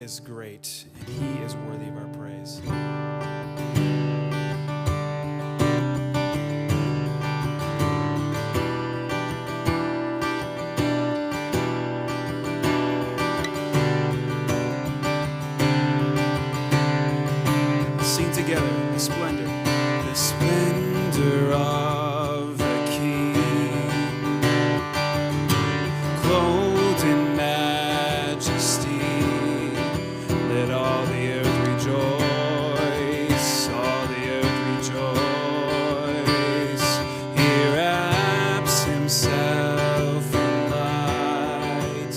Is great, and he is worthy of our praise. Sing together the splendor of the King, clothed in majesty. Let all the earth rejoice, all the earth rejoice. He wraps himself in light,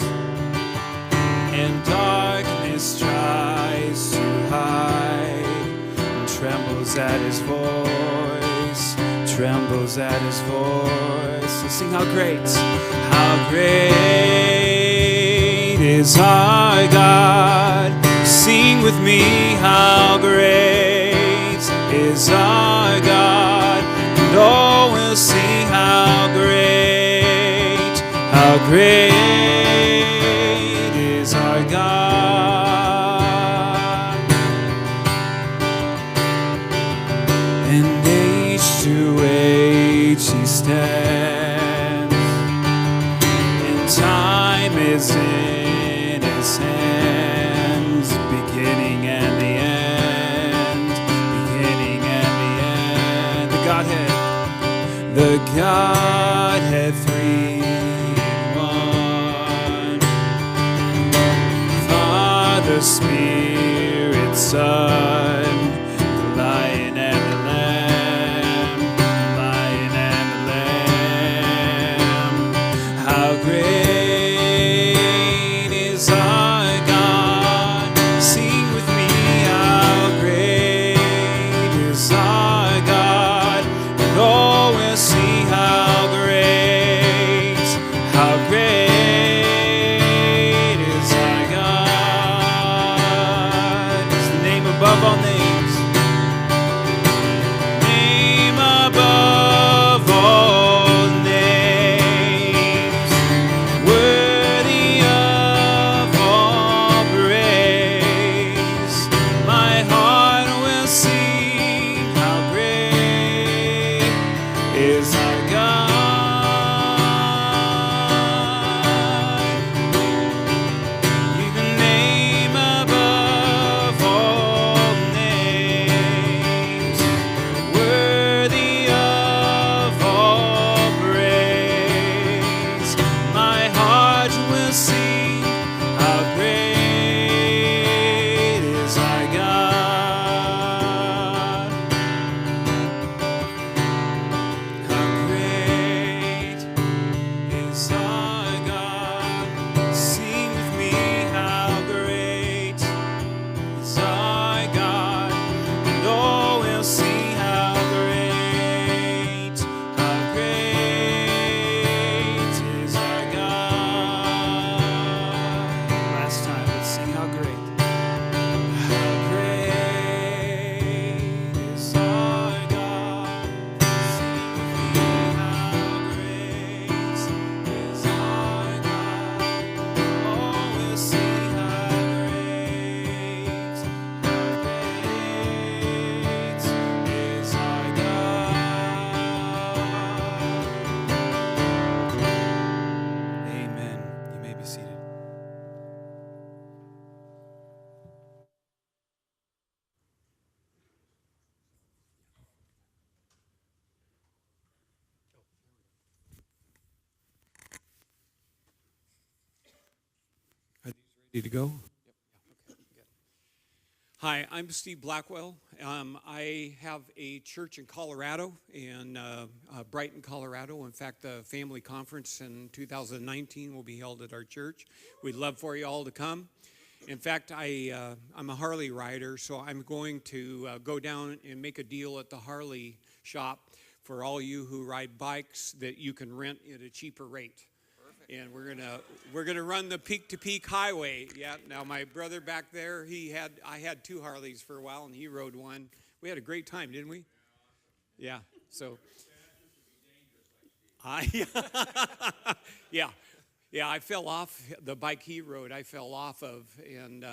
and darkness tries to hide, and trembles at his voice, trembles at his voice. So sing how great is our God. Sing with me, how great is our God, and all will see how great is our God. And age to age he stands, and time is in his hands, beginning and the end, beginning and the end. The Godhead three in one, Father, Spirit, Son, the Lion and the Lamb, the Lion and the Lamb. How great is our God. Sing with me, how great is our God. And all will see how great is our God. It's the name above all names. Name above all names. Worthy of all praise. My heart will sing how great is our God. You're the name above all names, worthy of all praise. My heart will sing how great is our God. How great is our God. Sing with me, how great is our God. And all will see how great is our God. Last time, let's sing how great. How great is our God. Sing with me, how great is our God. All will see how great is our God. Amen. You may be seated. Are these ready to go? Hi, I'm Steve Blackwell. I have a church in Colorado, in Brighton, Colorado. In fact, the family conference in 2019 will be held at our church. We'd love for you all to come. In fact, I'm a Harley rider, so I'm going to go down and make a deal at the Harley shop for all you who ride bikes that you can rent at a cheaper rate. And we're gonna run the peak to peak highway. Yeah. Now my brother back there, I had two Harleys for a while, and he rode one. We had a great time, didn't we? Yeah. So. Yeah. Yeah, I fell off the bike he rode. I fell off of, and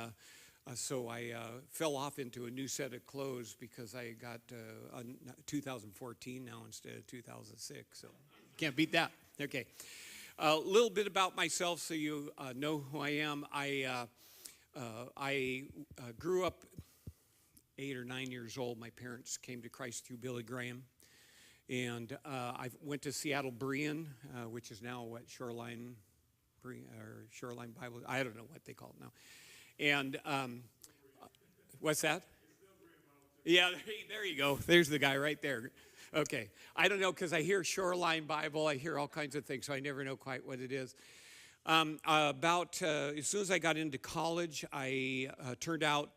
So I fell off into a new set of clothes because I got 2014 now instead of 2006. So can't beat that. Okay. A little bit about myself so you know who I am. I grew up 8 or 9 years old. My parents came to Christ through Billy Graham. And I went to Seattle Berean, which is now Shoreline Bible. I don't know what they call it now. And what's that? Yeah, there you go. There's the guy right there. Okay. I don't know because I hear Shoreline Bible. I hear all kinds of things, so I never know quite what it is. As soon as I got into college, I turned out,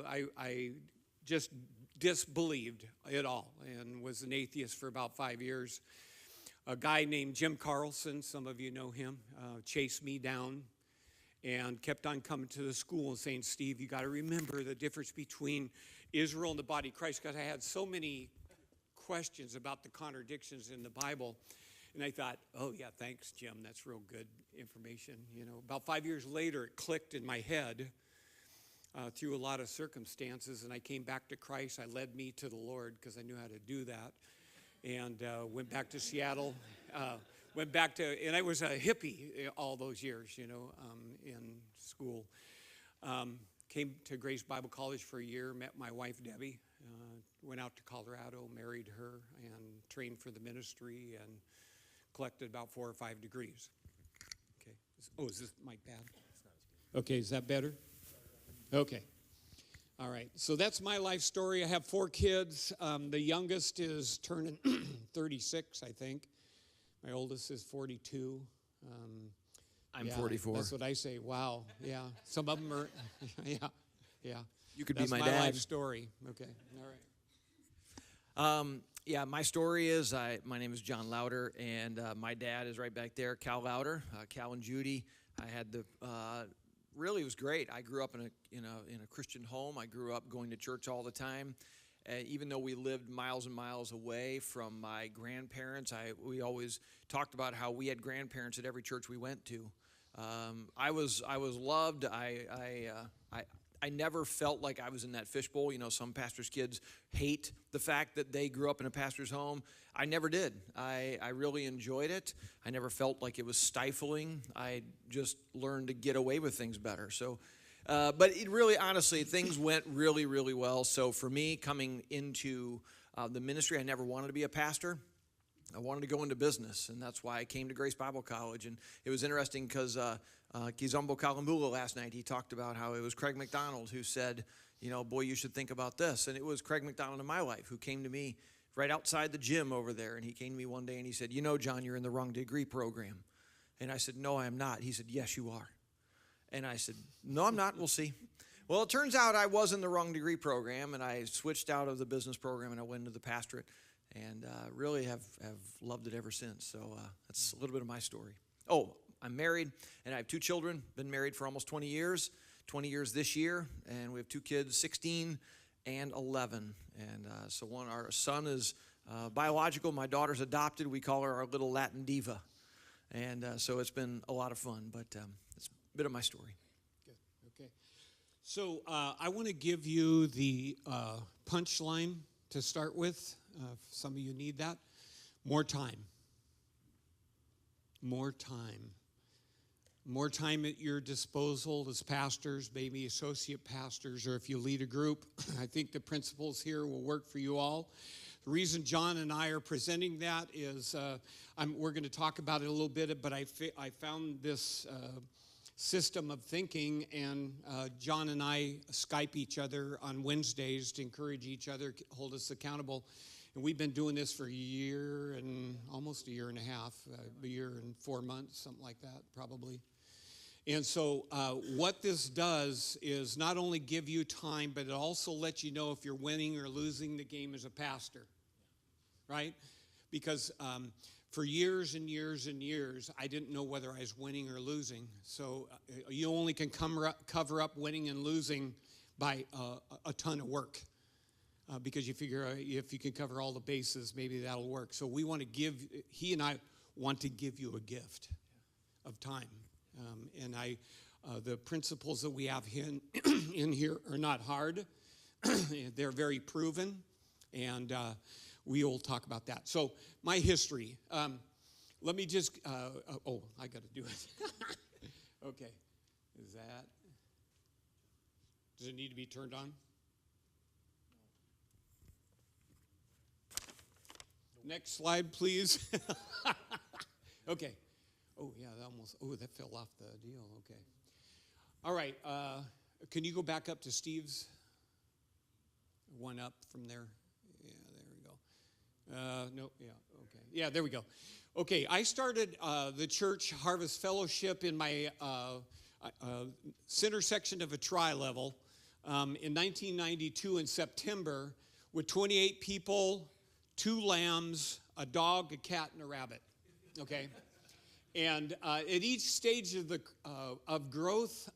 I just disbelieved it all and was an atheist for about 5 years. A guy named Jim Carlson, some of you know him, chased me down and kept on coming to the school and saying, Steve, you got to remember the difference between Israel and the body of Christ, because I had so many questions about the contradictions in the Bible. And I thought, oh, yeah, thanks, Jim. That's real good information. You know, about 5 years later, it clicked in my head through a lot of circumstances, and I came back to Christ. I led me to the Lord because I knew how to do that, and went back to Seattle. And I was a hippie all those years, you know, in school. Came to Grace Bible College for a year, met my wife, Debbie, went out to Colorado, married her, and trained for the ministry, and collected about 4 or 5 degrees. Okay. Oh, is this mic bad? Okay, is that better? Okay. All right. So that's my life story. I have 4 kids. The youngest is turning 36, I think. My oldest is 42. I'm 44. That's what I say. Wow. Yeah. Some of them are, yeah. You could that's be my my dad. life story. Okay. All right. Yeah, my story is, my name is John Louder, and my dad is right back there, Cal Louder, Cal and Judy. I had the, really it was great. I grew up in a Christian home. I grew up going to church all the time. Even though we lived miles and miles away from my grandparents, we always talked about how we had grandparents at every church we went to. I was loved. I never felt like I was in that fishbowl. You know, some pastors' kids hate the fact that they grew up in a pastor's home. I never did. I really enjoyed it. I never felt like it was stifling. I just learned to get away with things better. So, but it really, honestly, things went really, really well. So for me, coming into the ministry, I never wanted to be a pastor. I wanted to go into business, and that's why I came to Grace Bible College. And it was interesting because Kizombo Kalambula last night, he talked about how it was Craig McDonald who said, you know, boy, you should think about this. And it was Craig McDonald in my life who came to me right outside the gym over there. And he came to me one day and he said, you know, John, you're in the wrong degree program. And I said, no, I am not. He said, yes, you are. And I said, no, I'm not. We'll see. Well, it turns out I was in the wrong degree program, and I switched out of the business program, and I went into the pastorate, and really have loved it ever since. So that's a little bit of my story. Oh, I'm married, and I have 2 children. Been married for almost 20 years, 20 years this year, and we have 2 kids, 16 and 11. And so our son is biological. My daughter's adopted. We call her our little Latin diva. And so it's been a lot of fun, but it's a bit of my story. Good. Okay. So I want to give you the punchline to start with. Some of you need that. More time. More time. More time at your disposal as pastors, maybe associate pastors, or if you lead a group. I think the principles here will work for you all. The reason John and I are presenting that is we're going to talk about it a little bit, but I found this system of thinking, and John and I Skype each other on Wednesdays to encourage each other, hold us accountable. And we've been doing this for a year and almost a year and a half, a year and 4 months, something like that, probably. And so what this does is not only give you time, but it also lets you know if you're winning or losing the game as a pastor, right? Because for years and years and years, I didn't know whether I was winning or losing. So you only can cover up winning and losing by a ton of work. Because you figure if you can cover all the bases, maybe that'll work. So he and I want to give you a gift of time. And The principles that we have in here are not hard. They're very proven, and we will talk about that. So my history. Let me just, I got to do it. Okay. Does it need to be turned on? Next slide, please. Okay. Oh, yeah, that fell off the deal. Okay. All right. Can you go back up to Steve's? One up from there. Yeah, there we go. No, yeah, okay. Yeah, there we go. Okay, I started the church Harvest Fellowship in my center section of a tri-level in 1992 in September with 28 people, 2 lambs, a dog, a cat, and a rabbit. Okay, and at each stage of growth,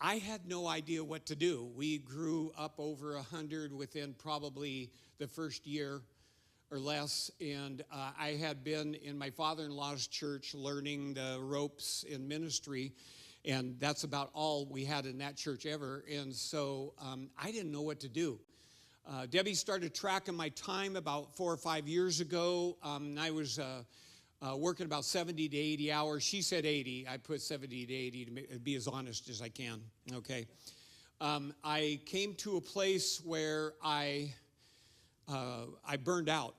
I had no idea what to do. We grew up over 100 within probably the first year or less, and I had been in my father-in-law's church learning the ropes in ministry, and that's about all we had in that church ever, and so I didn't know what to do. Debbie started tracking my time about 4 or 5 years ago. I was working about 70 to 80 hours. She said 80. I put 70 to 80 to be as honest as I can, okay? I came to a place where I burned out.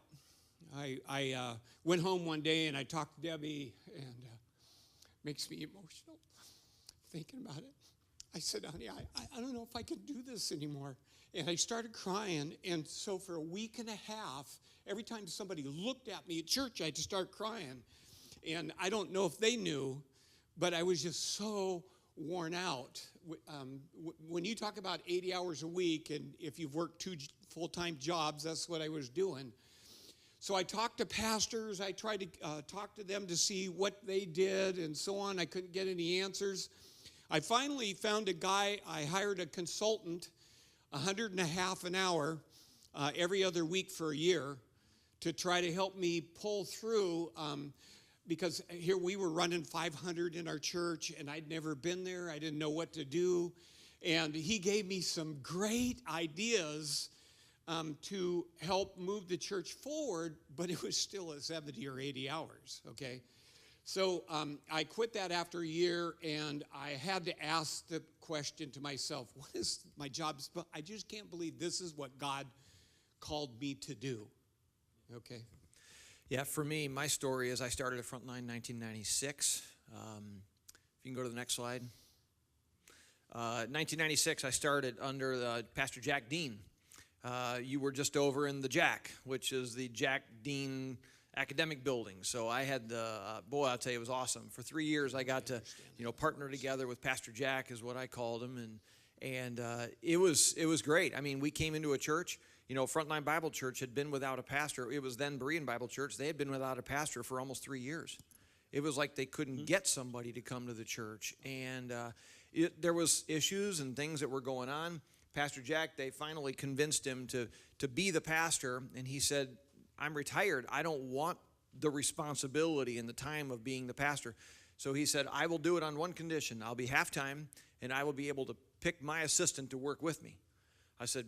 I went home one day and I talked to Debbie, and makes me emotional thinking about it. I said, honey, I don't know if I can do this anymore. And I started crying, and so for a week and a half, every time somebody looked at me at church, I'd start crying. And I don't know if they knew, but I was just so worn out. When you talk about 80 hours a week, and if you've worked 2 full-time jobs, that's what I was doing. So I talked to pastors. I tried to talk to them to see what they did and so on. I couldn't get any answers. I finally found a guy. I hired a consultant, $150 an hour, every other week for a year, to try to help me pull through. Because here we were running 500 in our church, and I'd never been there. I didn't know what to do. And he gave me some great ideas to help move the church forward, but it was still at 70 or 80 hours, okay? So I quit that after a year, and I had to ask the question to myself, what is my job? I just can't believe this is what God called me to do, okay? Yeah, for me, my story is I started at Frontline in 1996. If you can go to the next slide. 1996, I started under Pastor Jack Dean. You were just over in the Jack, which is the Jack Dean academic building. So I had I'll tell you, it was awesome. For 3 years, I got to, partner together with Pastor Jack, is what I called him, and it was great. I mean, we came into a church. Frontline Bible Church had been without a pastor. It was then Berean Bible Church. They had been without a pastor for almost 3 years. It was like they couldn't get somebody to come to the church, and there was issues and things that were going on. Pastor Jack, they finally convinced him to be the pastor, and he said, I'm retired. I don't want the responsibility and the time of being the pastor. So he said, I will do it on one condition. I'll be half-time, and I will be able to pick my assistant to work with me. I said,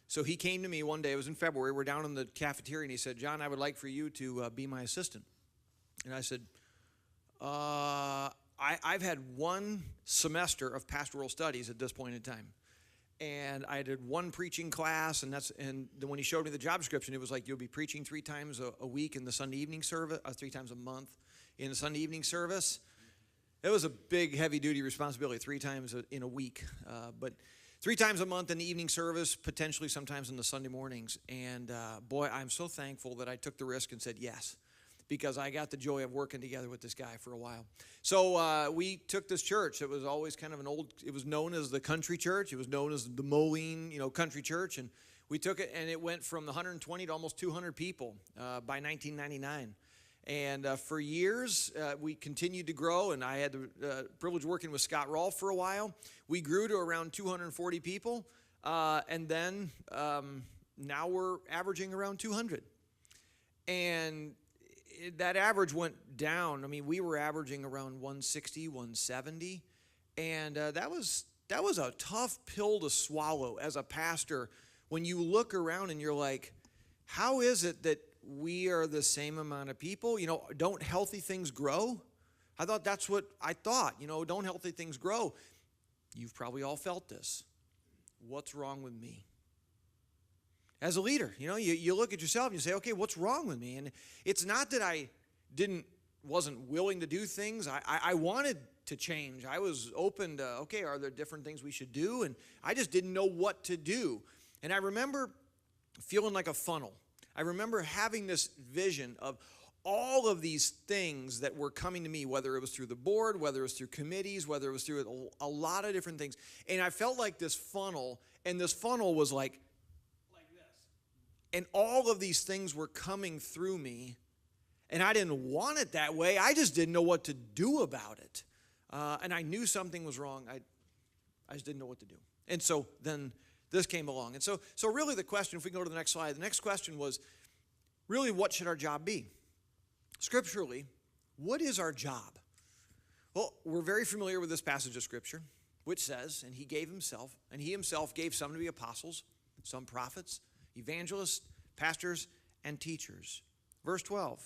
so he came to me one day. It was in February. We're down in the cafeteria, and he said, John, I would like for you to be my assistant. And I said, I've had 1 semester of pastoral studies at this point in time. And I did 1 preaching class, and then when he showed me the job description, it was like, you'll be preaching 3 times a week in the Sunday evening service, 3 times a month in the Sunday evening service. It was a big, heavy-duty responsibility, 3 times in a week. But 3 times a month in the evening service, potentially sometimes in the Sunday mornings. And boy, I'm so thankful that I took the risk and said yes, because I got the joy of working together with this guy for a while. So we took this church. It was always kind of it was known as the country church. It was known as the Moline, country church. And we took it, and it went from 120 to almost 200 people by 1999. And for years, we continued to grow, and I had the privilege of working with Scott Rolfe for a while. We grew to around 240 people, and then now we're averaging around 200. And that average went down. I mean, we were averaging around 160, 170, And that was a tough pill to swallow as a pastor when you look around and you're like, how is it that we are the same amount of people? Don't healthy things grow? I thought that's what I thought. Don't healthy things grow? You've probably all felt this. What's wrong with me? As a leader, you look at yourself and you say, okay, what's wrong with me? And it's not that I wasn't willing to do things. I wanted to change. I was open to, okay, are there different things we should do? And I just didn't know what to do. And I remember feeling like a funnel. I remember having this vision of all of these things that were coming to me, whether it was through the board, whether it was through committees, whether it was through a lot of different things. And I felt like this funnel, and this funnel was like this. And all of these things were coming through me, and I didn't want it that way. I just didn't know what to do about it. And I knew something was wrong. I just didn't know what to do. And so then this came along. And so really the question, if we can go to the next slide, the next question was, really, what should our job be? Scripturally, what is our job? Well, we're very familiar with this passage of Scripture, which says, and he himself gave some to be apostles, some prophets, evangelists, pastors, and teachers. Verse 12,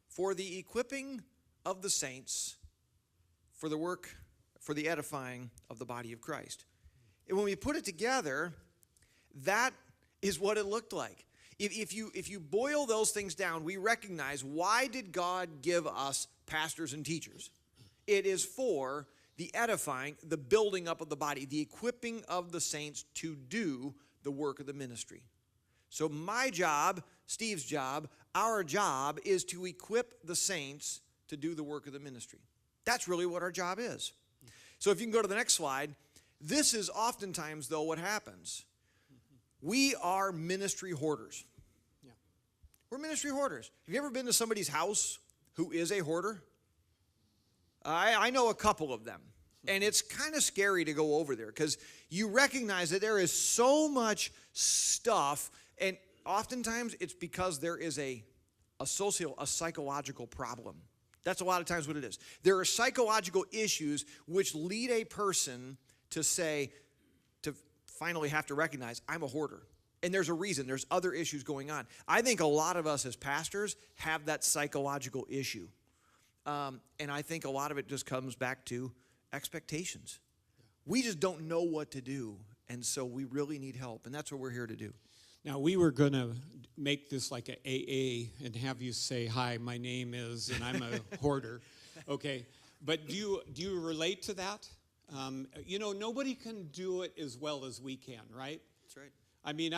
for the equipping of the saints, for the work, for the edifying of the body of Christ. And when we put it together, that is what it looked like. If you boil those things down, we recognize, why did God give us pastors and teachers? It is for the edifying, the building up of the body, the equipping of the saints to do the work of the ministry. So my job, Steve's job, our job is to equip the saints to do the work of the ministry. That's really what our job is. So if you can go to the next slide, this is oftentimes, though, what happens. We are ministry hoarders. Yeah. We're ministry hoarders. Have you ever been to somebody's house who is a hoarder? I know a couple of them. And it's kind of scary to go over there because you recognize that there is so much stuff, and oftentimes it's because there is a psychological problem. That's a lot of times what it is. There are psychological issues which lead a person to finally have to recognize, I'm a hoarder. And there's a reason. There's other issues going on. I think a lot of us as pastors have that psychological issue. And I think a lot of it just comes back to expectations. We just don't know what to do. And so we really need help. And that's what we're here to do. Now, we were going to make this like a AA and have you say, hi, my name is, and I'm a hoarder. Okay. But do you relate to that? Nobody can do it as well as we can, right? That's right. I mean,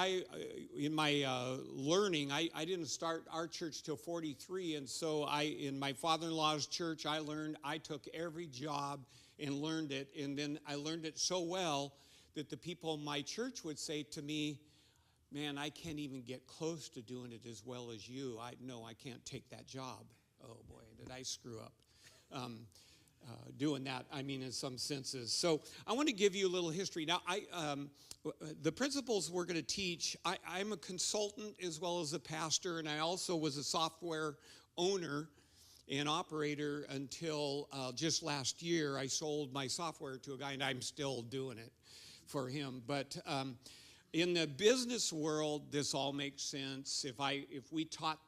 in my learning, I didn't start our church till 43, and so in my father-in-law's church, I took every job and learned it, and then I learned it so well that the people in my church would say to me, man, I can't even get close to doing it as well as you. I can't take that job. Oh, boy, did I screw up. Doing that, I mean, in some senses. So I want to give you a little history. Now, the principles we're going to teach, I'm a consultant as well as a pastor, and I also was a software owner and operator until just last year. I sold my software to a guy, and I'm still doing it for him. But in the business world, this all makes sense. If we taught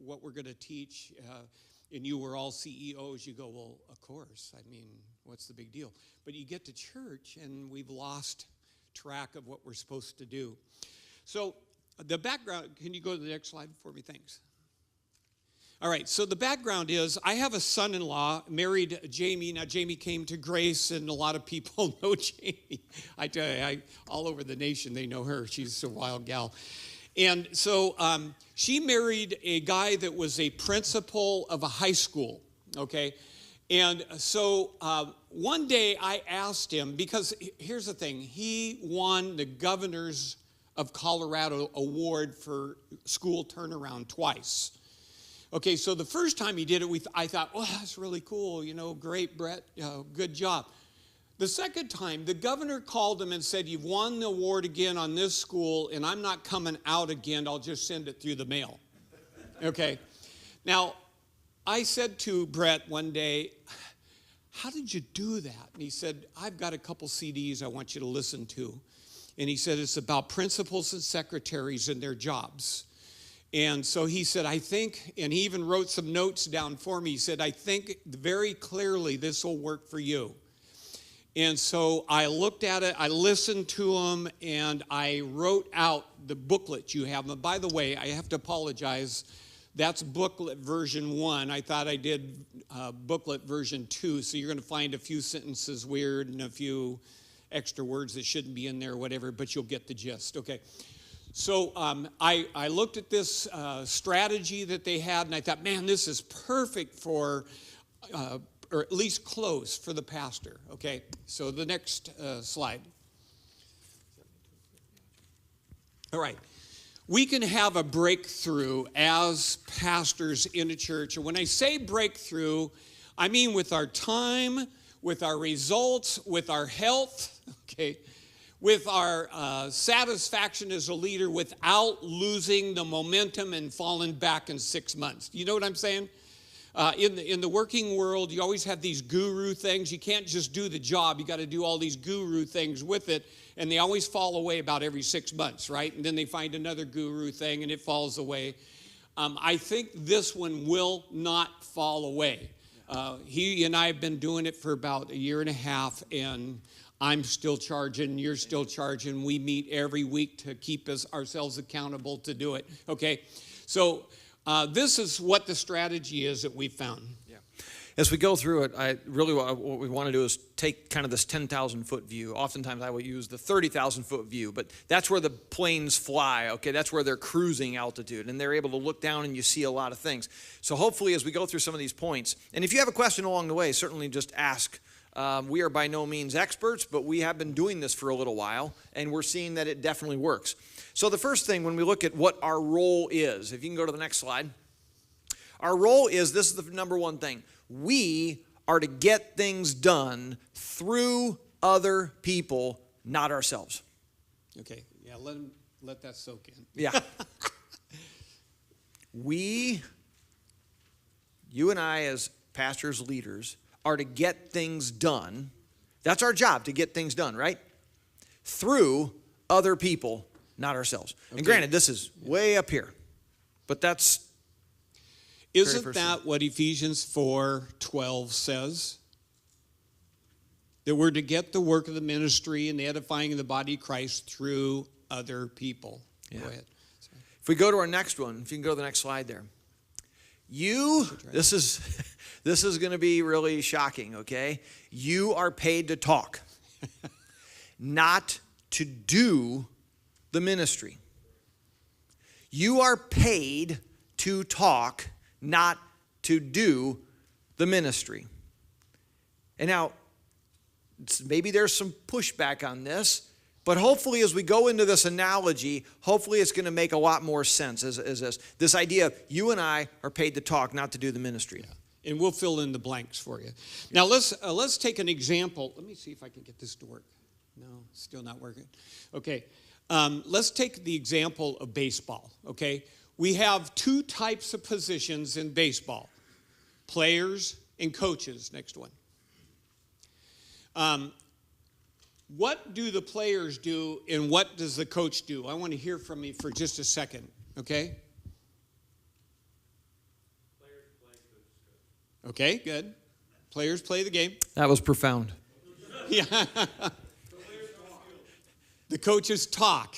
what we're going to teach, and you were all CEOs, you go, well, of course. I mean, what's the big deal? But you get to church, and we've lost track of what we're supposed to do. So the background, can you go to the next slide for me? Thanks. All right, so the background is I have a son-in-law, married Jamie. Now, Jamie came to Grace, and a lot of people know Jamie. I tell you, all over the nation, they know her. She's a wild gal. And so she married a guy that was a principal of a high school, okay? And so one day I asked him, because here's the thing, he won the Governor's of Colorado award for school turnaround twice. Okay, so the first time he did it, I thought, well, that's really cool, great, Brett, good job. The second time, the governor called him and said, you've won the award again on this school, and I'm not coming out again. I'll just send it through the mail. Okay. Now, I said to Brett one day, how did you do that? And he said, I've got a couple CDs I want you to listen to. And he said, it's about principals and secretaries and their jobs. And so he said, I think, and he even wrote some notes down for me. He said, I think very clearly this will work for you. And so I looked at it, I listened to him, and I wrote out the booklet you have. And by the way, I have to apologize. That's booklet version 1. I thought I did booklet version 2, so you're going to find a few sentences weird and a few extra words that shouldn't be in there or whatever, but you'll get the gist. Okay. So I looked at this strategy that they had, and I thought, man, this is perfect for, or at least close for the pastor. Okay. So the next slide. All right. We can have a breakthrough as pastors in a church. And when I say breakthrough, I mean with our time, with our results, with our health, okay, with our satisfaction as a leader without losing the momentum and falling back in 6 months. You know what I'm saying? In the working world, you always have these guru things. You can't just do the job. You got to do all these guru things with it. And they always fall away about every 6 months, right? And then they find another guru thing and it falls away. I think this one will not fall away. He and I have been doing it for about 1.5 years, and I'm still charging, you're still charging. We meet every week to keep ourselves accountable to do it, okay? So this is what the strategy is that we found. As we go through it, what we want to do is take kind of this 10,000-foot view. Oftentimes I will use the 30,000-foot view, but that's where the planes fly, okay? That's where they're cruising altitude, and they're able to look down and you see a lot of things. So hopefully as we go through some of these points, and if you have a question along the way, certainly just ask. We are by no means experts, but we have been doing this for a little while, and we're seeing that it definitely works. So the first thing, when we look at what our role is, if you can go to the next slide. Our role is, this is the number one thing, we are to get things done through other people, not ourselves. Okay, yeah, let that soak in. Yeah. You and I as pastors, leaders, are to get things done. That's our job, to get things done, right? Through other people, not ourselves. Okay. And granted, this is way up here, but that's... Isn't that what Ephesians 4:12 says? That we're to get the work of the ministry and the edifying of the body of Christ through other people. Yeah. Go ahead. Sorry. If we go to our next one, if you can go to the next slide there. This is going to be really shocking, okay? You are paid to talk, not to do the ministry. You are paid to talk, not to do the ministry. And now, maybe there's some pushback on this, but hopefully as we go into this analogy, hopefully it's going to make a lot more sense as this idea of you and I are paid to talk, not to do the ministry. Yeah. And we'll fill in the blanks for you. Now let's take an example. Let me see if I can get this to work. No, still not working. Okay, let's take the example of baseball, okay? We have 2 types of positions in baseball, players and coaches. Next one. What do the players do and what does the coach do? I want to hear from you for just a second, okay? Players play, coaches coach. Okay, good. Players play the game. That was profound. Yeah. The coaches talk.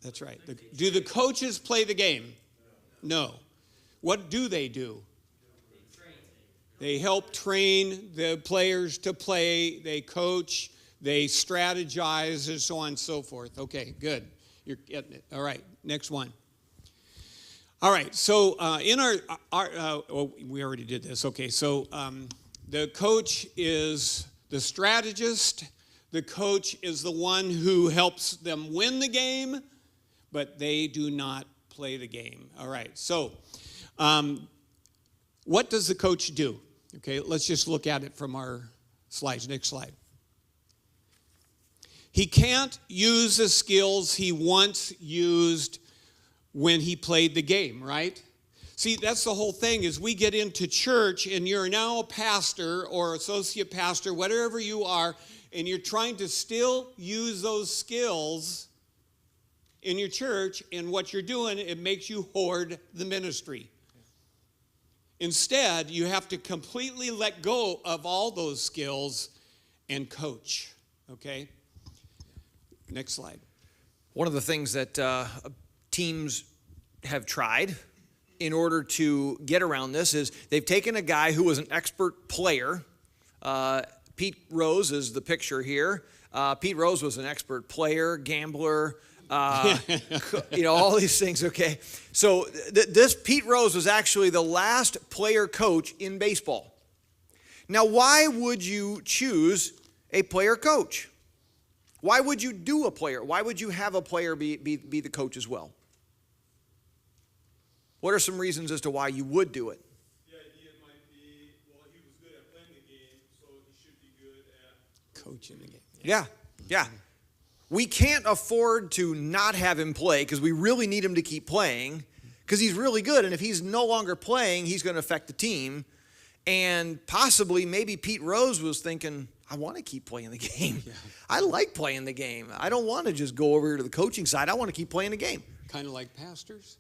That's right. Do the coaches play the game? No. What do? They help train the players to play. They coach. They strategize, and so on and so forth. Okay, good. You're getting it. All right, next one. All right, so in we already did this. Okay, so the coach is the strategist. The coach is the one who helps them win the game, but they do not play the game. All right, so what does the coach do? Okay, let's just look at it from our slides. Next slide. He can't use the skills he once used when he played the game, right? See, that's the whole thing is we get into church and you're now a pastor or associate pastor, whatever you are, and you're trying to still use those skills in your church, and what you're doing, it makes you hoard the ministry. Instead, you have to completely let go of all those skills and coach, okay? Next slide. One of the things that teams have tried in order to get around this is they've taken a guy who was an expert player. Pete Rose is the picture here. Pete Rose was an expert player, gambler, all these things, okay? So this Pete Rose was actually the last player coach in baseball. Now, why would you choose a player coach? Why would you do a player? Why would you have a player be the coach as well? What are some reasons as to why you would do it? The idea might be, well, he was good at playing the game, so he should be good at Coaching the game. Yeah. We can't afford to not have him play because we really need him to keep playing because he's really good. And if he's no longer playing, he's going to affect the team. And possibly maybe Pete Rose was thinking, I want to keep playing the game. Yeah. I like playing the game. I don't want to just go over to the coaching side. I want to keep playing the game. Kind of like pastors?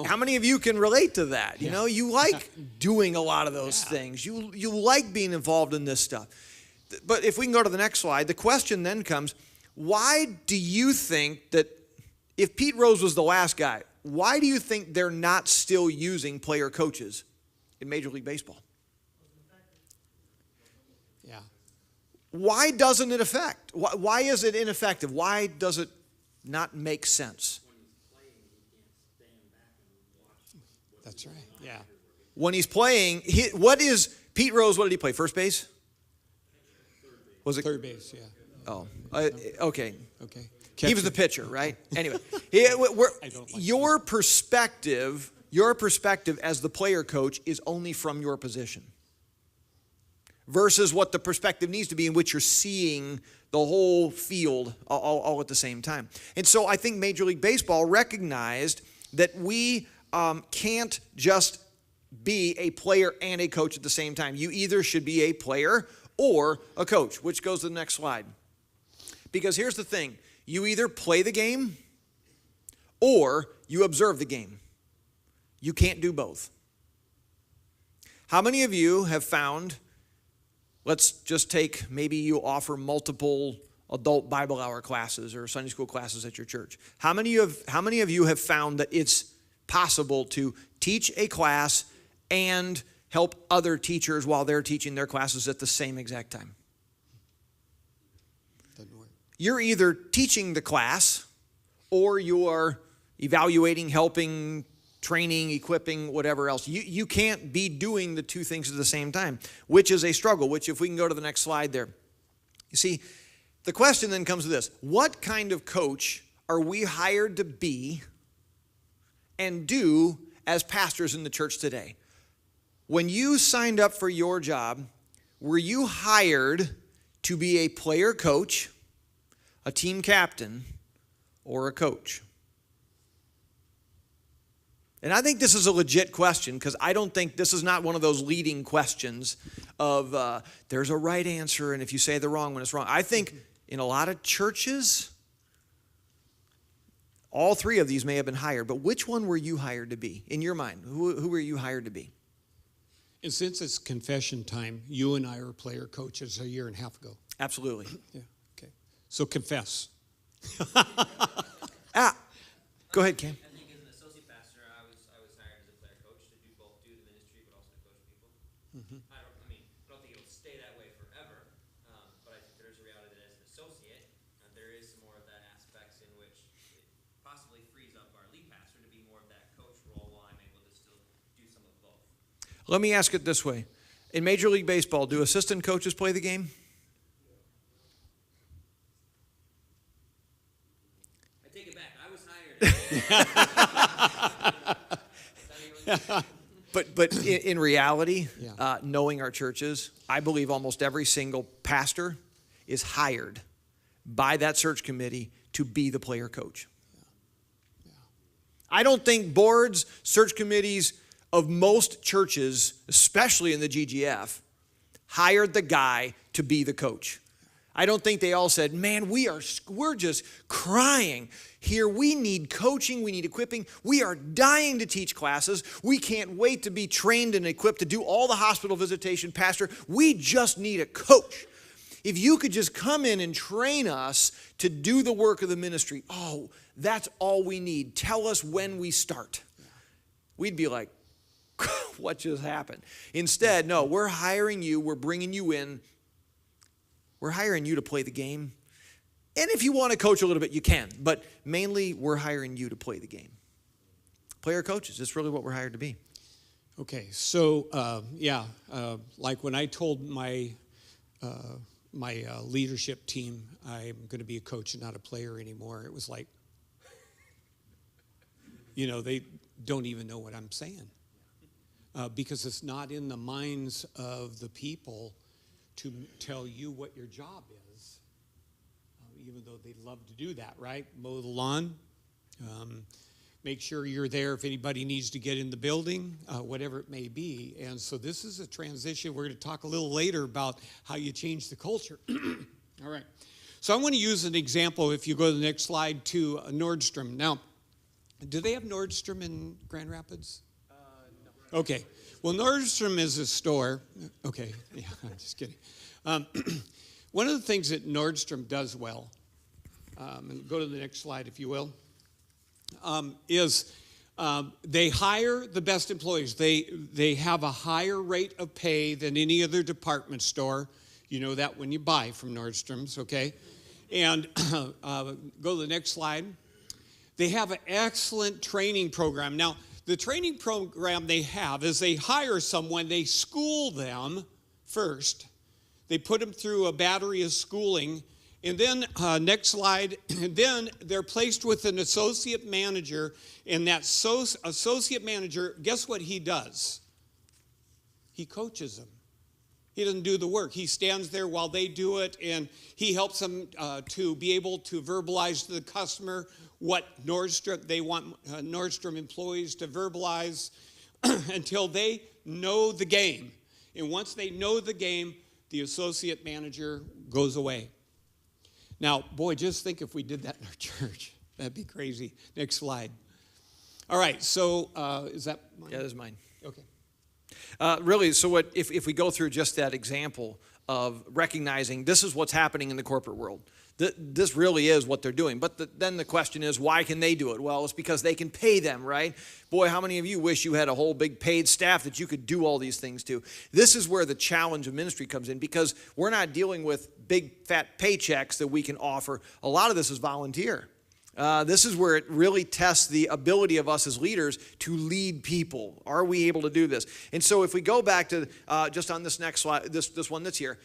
How many of you can relate to that? You know, you like doing a lot of those things. You like being involved in this stuff. But if we can go to the next slide, the question then comes, why do you think that if Pete Rose was the last guy, why do you think they're not still using player coaches in Major League Baseball? Yeah. Why doesn't it affect? Why is it ineffective? Why does it not make sense? That's right. Yeah. When he's playing, what is Pete Rose? What did he play? First base? Was it third base? Yeah. Oh, okay. Okay. He was the pitcher, right? Anyway, your perspective as the player coach is only from your position versus what the perspective needs to be in which you're seeing the whole field all at the same time. And so I think Major League Baseball recognized that we can't just be a player and a coach at the same time. You either should be a player or a coach, which goes to the next slide. Because here's the thing. You either play the game or you observe the game. You can't do both. How many of you have found, let's just take, maybe you offer multiple adult Bible hour classes or Sunday school classes at your church. How many of you have found that it's possible to teach a class and help other teachers while they're teaching their classes at the same exact time? Doesn't work. You're either teaching the class or you are evaluating, helping, training, equipping, whatever else. You can't be doing the two things at the same time, which is a struggle, which if we can go to the next slide there. You see, the question then comes to this. What kind of coach are we hired to be and do as pastors in the church today? When you signed up for your job, were you hired to be a player coach, a team captain, or a coach? And I think this is a legit question because I don't think this is not one of those leading questions of there's a right answer and if you say the wrong one, it's wrong. I think in a lot of churches, all three of these may have been hired, but which one were you hired to be? In your mind, who were you hired to be? And since it's confession time, you and I were player coaches a year and a half ago. Absolutely. Yeah. Okay. So confess. Go ahead, Cam. I think as an associate pastor, I was hired as a player coach to do both the ministry, but also to coach people. Mm-hmm. I don't think it'll stay that way forever. But I think there's a reality that as an associate, there is some more of that aspects in which it possibly frees up our lead pastor to be more of that coach role while I'm able to still do some of both. Let me ask it this way. In Major League Baseball, do assistant coaches play the game? I take it back. I was hired. But in reality, Yeah. knowing our churches, I believe almost every single pastor is hired by that search committee to be the player coach. I don't think boards, search committees of most churches, especially in the GGF, hired the guy to be the coach. I don't think they all said, man, we're just crying here. We need coaching. We need equipping. We are dying to teach classes. We can't wait to be trained and equipped to do all the hospital visitation. Pastor, we just need a coach. If you could just come in and train us to do the work of the ministry, oh, that's all we need. Tell us when we start. We'd be like, what just happened? Instead, no, we're hiring you. We're bringing you in. We're hiring you to play the game. And if you want to coach a little bit, you can. But mainly, we're hiring you to play the game. Player coaches, that's really what we're hired to be. Okay, so, like when I told my leadership team I'm going to be a coach and not a player anymore, it was like, they don't even know what I'm saying. Because it's not in the minds of the people to tell you what your job is, even though they'd love to do that, right? Mow the lawn, make sure you're there if anybody needs to get in the building, whatever it may be. And so this is a transition. We're going to talk a little later about how you change the culture. All right. So I want to use an example, if you go to the next slide, to Nordstrom. Now, do they have Nordstrom in Grand Rapids? No. Okay. Well, Nordstrom is a store. Okay. Yeah, I'm just kidding. One of the things that Nordstrom does well, and go to the next slide, if you will, is they hire the best employees. They have a higher rate of pay than any other department store. You know that when you buy from Nordstrom's, okay? And go to the next slide. They have an excellent training program. Now, the training program they have is they hire someone, they school them first. They put them through a battery of schooling. And then, next slide, and then they're placed with an associate manager. And that associate manager, guess what he does? He coaches them. He doesn't do the work. He stands there while they do it, and he helps them to be able to verbalize to the customer what they want Nordstrom employees to verbalize until they know the game. And once they know the game, the associate manager goes away. Now, boy, just think if we did that in our church. That'd be crazy. Next slide. All right, so is that mine? Yeah, that is mine. Okay. Really, so what if we go through just that example of recognizing this is what's happening in the corporate world. This really is what they're doing. But then the question is, why can they do it? Well, it's because they can pay them, right? Boy, how many of you wish you had a whole big paid staff that you could do all these things to? This is where the challenge of ministry comes in, because we're not dealing with big fat paychecks that we can offer. A lot of this is volunteer. This is where it really tests the ability of us as leaders to lead people. Are we able to do this? And so if we go back to just on this next slide, this one that's here,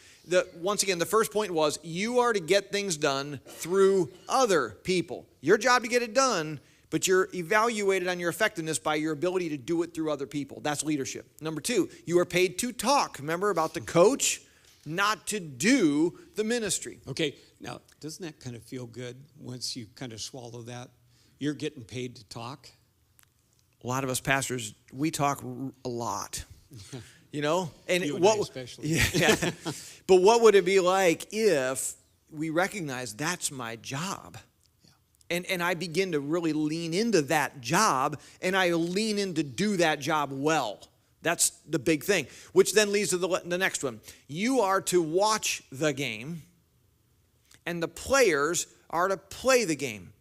once again, the first point was you are to get things done through other people. Your job to get it done, but you're evaluated on your effectiveness by your ability to do it through other people. That's leadership. Number two, you are paid to talk. Remember about the coach, not to do the ministry. Okay, now, doesn't that kind of feel good once you kind of swallow that? You're getting paid to talk. A lot of us pastors, we talk a lot, you know? And you and I especially. Yeah. But what would it be like if we recognize that's my job? Yeah. And I begin to really lean into that job, and I lean in to do that job well. That's the big thing, which then leads to the next one. You are to watch the game, and the players are to play the game.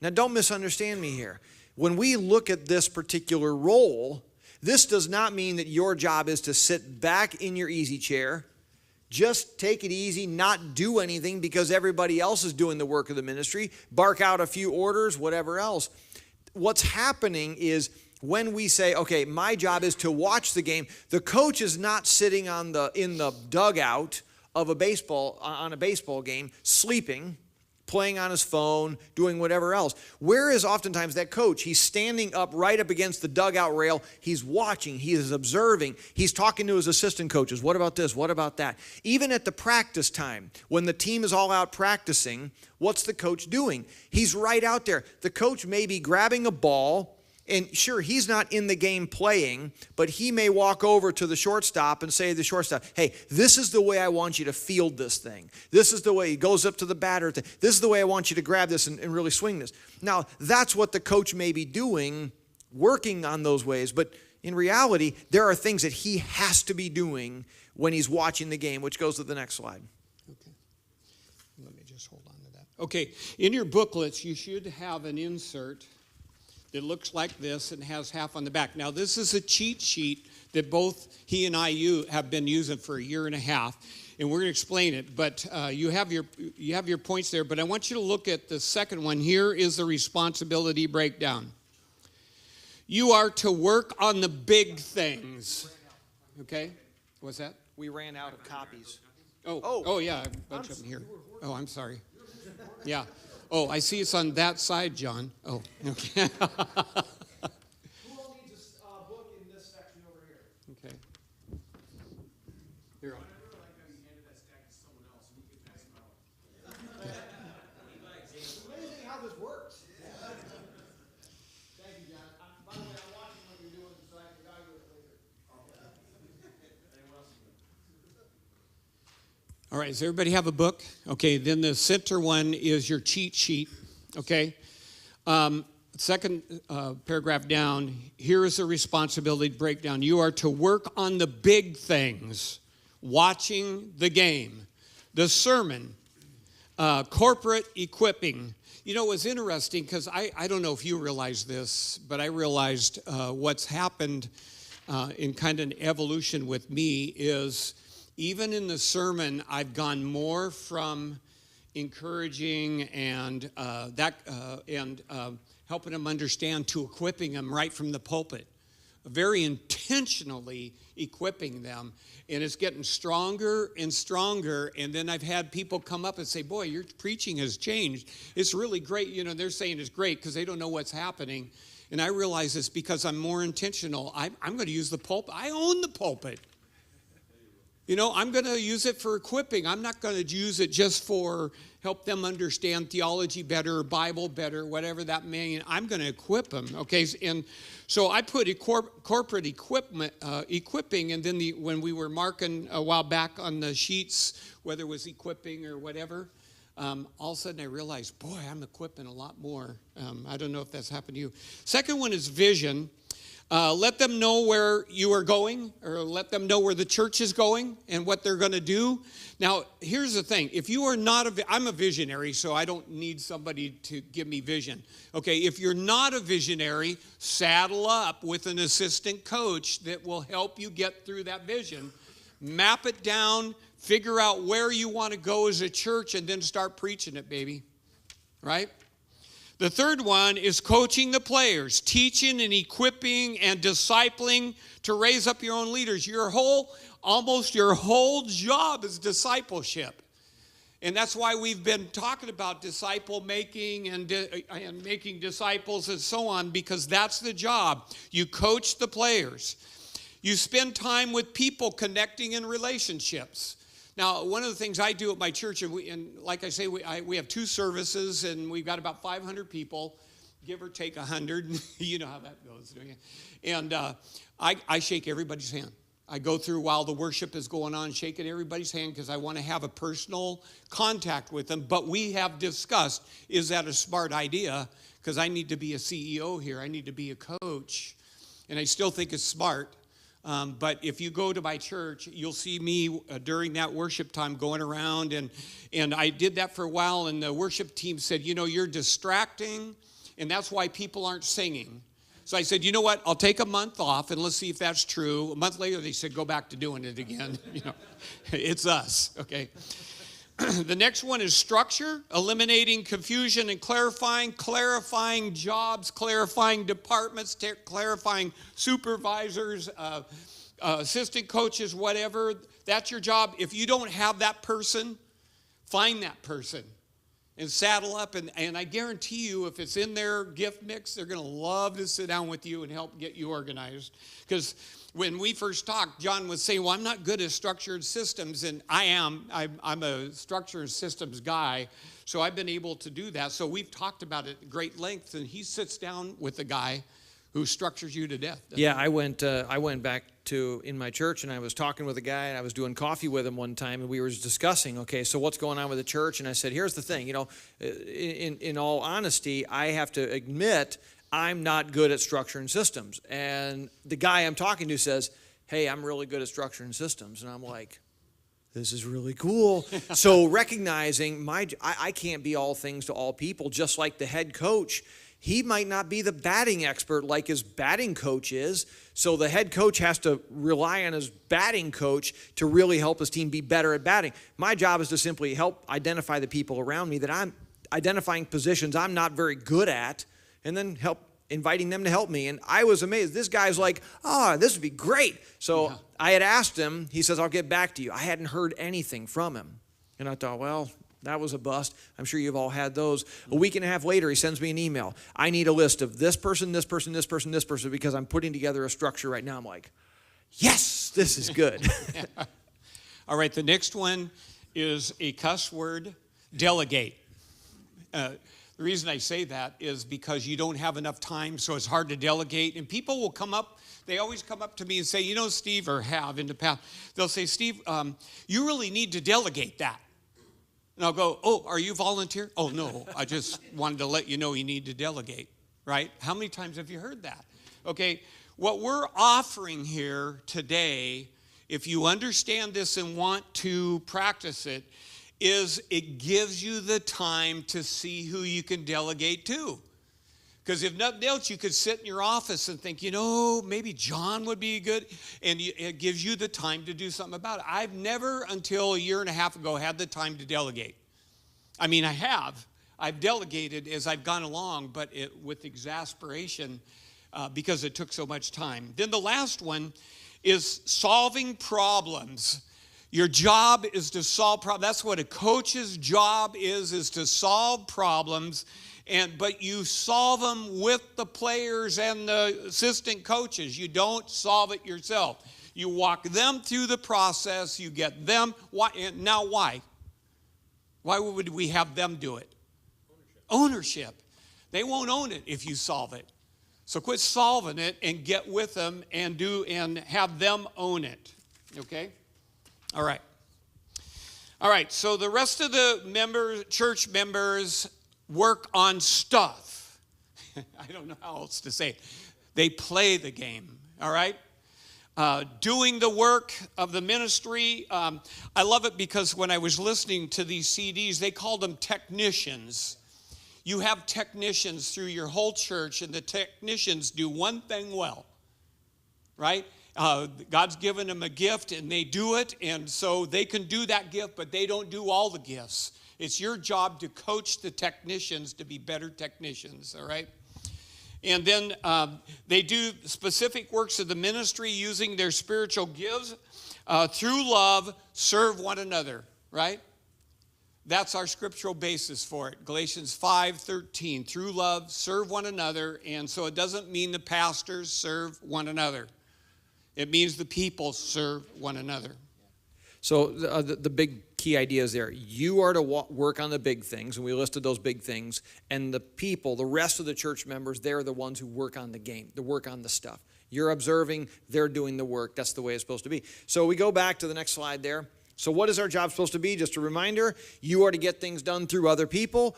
Now, don't misunderstand me here. When we look at this particular role, this does not mean that your job is to sit back in your easy chair, just take it easy, not do anything because everybody else is doing the work of the ministry, bark out a few orders, whatever else. What's happening is when we say, okay, my job is to watch the game, the coach is not sitting in the dugout of a baseball game, sleeping, playing on his phone, doing whatever else. Where is oftentimes that coach? He's standing up right up against the dugout rail. He's watching. He is observing. He's talking to his assistant coaches. What about this? What about that? Even at the practice time, when the team is all out practicing, what's the coach doing? He's right out there. The coach may be grabbing a ball, and sure, he's not in the game playing, but he may walk over to the shortstop and say to the shortstop, hey, this is the way I want you to field this thing. This is the way he goes up to the batter. This is the way I want you to grab this and really swing this. Now, that's what the coach may be doing, working on those ways. But in reality, there are things that he has to be doing when he's watching the game, which goes to the next slide. Okay. Let me just hold on to that. Okay. In your booklets, you should have an insert that looks like this and has half on the back. Now, this is a cheat sheet that both he and I have been using for a year and a half, and we're going to explain it. But you have your points there. But I want you to look at the second one. Here is the responsibility breakdown. You are to work on the big things. Okay? What's that? We ran out of copies. Oh yeah, a bunch of them here. Oh, I'm sorry. Yeah. Oh, I see it's on that side, John. Oh, okay. Who all needs a book in this section over here? Okay. Here. It's amazing how this works. Thank you, John. By the way, I'm watching what you're doing so I can evaluate it later. All right, does everybody have a book? Okay, then the center one is your cheat sheet, okay? Second paragraph down, here is the responsibility breakdown. You are to work on the big things, watching the game, the sermon, corporate equipping. You know, it was interesting because I don't know if you realize this, but I realized what's happened in kind of an evolution with me is even in the sermon, I've gone more from encouraging and helping them understand to equipping them right from the pulpit, very intentionally equipping them. And it's getting stronger and stronger. And then I've had people come up and say, boy, your preaching has changed. It's really great. You know, they're saying it's great because they don't know what's happening. And I realize it's because I'm more intentional. I'm going to use the pulpit. I own the pulpit. You know, I'm going to use it for equipping. I'm not going to use it just for help them understand theology better, or Bible better, whatever that means. I'm going to equip them, okay? And so I put corporate equipping, and then when we were marking a while back on the sheets, whether it was equipping or whatever, all of a sudden I realized, boy, I'm equipping a lot more. I don't know if that's happened to you. Second one is vision. Let them know where you are going, or let them know where the church is going and what they're going to do. Now, here's the thing. If you are not I'm a visionary, so I don't need somebody to give me vision. Okay, if you're not a visionary, saddle up with an assistant coach that will help you get through that vision. Map it down, figure out where you want to go as a church, and then start preaching it, baby. Right? The third one is coaching the players, teaching and equipping and discipling to raise up your own leaders. Almost your whole job is discipleship. And that's why we've been talking about disciple making and making disciples and so on, because that's the job. You coach the players. You spend time with people connecting in relationships. Now, one of the things I do at my church, and like I say, we have 2 services, and we've got about 500 people, give or take 100. You know how that goes, don't you? And I shake everybody's hand. I go through while the worship is going on, shaking everybody's hand because I want to have a personal contact with them. But we have discussed, is that a smart idea? Because I need to be a CEO here. I need to be a coach. And I still think it's smart. But if you go to my church, you'll see me during that worship time going around. And I did that for a while, and the worship team said, you know, you're distracting, and that's why people aren't singing. So I said, you know what, I'll take a month off, and let's see if that's true. A month later, they said, go back to doing it again. You know, it's us, okay? The next one is structure, eliminating confusion and clarifying jobs, clarifying departments, clarifying supervisors, assistant coaches, whatever. That's your job. If you don't have that person, find that person. and saddle up. And I guarantee you, if it's in their gift mix, they're going to love to sit down with you and help get you organized. Because when we first talked, John was saying, well, I'm not good at structured systems. And I am. I'm a structured systems guy. So I've been able to do that. So we've talked about it at great length. And he sits down with the guy who structures you to death. Yeah, I went back to in my church, and I was talking with a guy, and I was doing coffee with him one time, and we were discussing, okay, so what's going on with the church? And I said, here's the thing, in all honesty, I have to admit I'm not good at structure and systems. And the guy I'm talking to says, hey, I'm really good at structure and systems. And I'm like, this is really cool. So recognizing I can't be all things to all people, just like the head coach. He might not be the batting expert like his batting coach is, so the head coach has to rely on his batting coach to really help his team be better at batting. My job is to simply help identify the people around me that I'm identifying positions I'm not very good at, and then help inviting them to help me. And I was amazed. This guy's like, this would be great. So yeah. I had asked him, he says, I'll get back to you. I hadn't heard anything from him. And I thought, well, that was a bust. I'm sure you've all had those. A week and a half later, he sends me an email. I need a list of this person, this person, this person, this person, because I'm putting together a structure right now. I'm like, yes, this is good. All right, the next one is a cuss word, delegate. The reason I say that is because you don't have enough time, so it's hard to delegate. And people will come up, they always come up to me and say, Steve, or have in the past, they'll say, Steve, you really need to delegate that. And I'll go, are you volunteer? Oh, no, I just wanted to let you know you need to delegate, right? How many times have you heard that? Okay, what we're offering here today, if you understand this and want to practice it, is it gives you the time to see who you can delegate to. Because if nothing else, you could sit in your office and think, maybe John would be good. And it gives you the time to do something about it. I've never, until a year and a half ago, had the time to delegate. I mean, I have. I've delegated as I've gone along, but with exasperation because it took so much time. Then the last one is solving problems. Your job is to solve problems. That's what a coach's job is to solve problems. But you solve them with the players and the assistant coaches. You don't solve it yourself. You walk them through the process. You get them. Now why? Why would we have them do it? Ownership. They won't own it if you solve it. So quit solving it and get with them and have them own it. Okay? All right. All right. So the rest of the church members work on stuff. I don't know how else to say it. They play the game, all right? Doing the work of the ministry. I love it because when I was listening to these CDs, they called them technicians. You have technicians through your whole church, and the technicians do one thing well, right? God's given them a gift, and they do it, and so they can do that gift, but they don't do all the gifts. It's your job to coach the technicians to be better technicians, all right? And then they do specific works of the ministry using their spiritual gifts. Through love, serve one another, right? That's our scriptural basis for it. Galatians 5:13. Through love, serve one another. And so it doesn't mean the pastors serve one another. It means the people serve one another. So the big key idea is there. You are to work on the big things, and we listed those big things. And the people, the rest of the church members, they're the ones who work on the game, they work on the stuff. You're observing, they're doing the work. That's the way it's supposed to be. So we go back to the next slide there. So what is our job supposed to be? Just a reminder, you are to get things done through other people,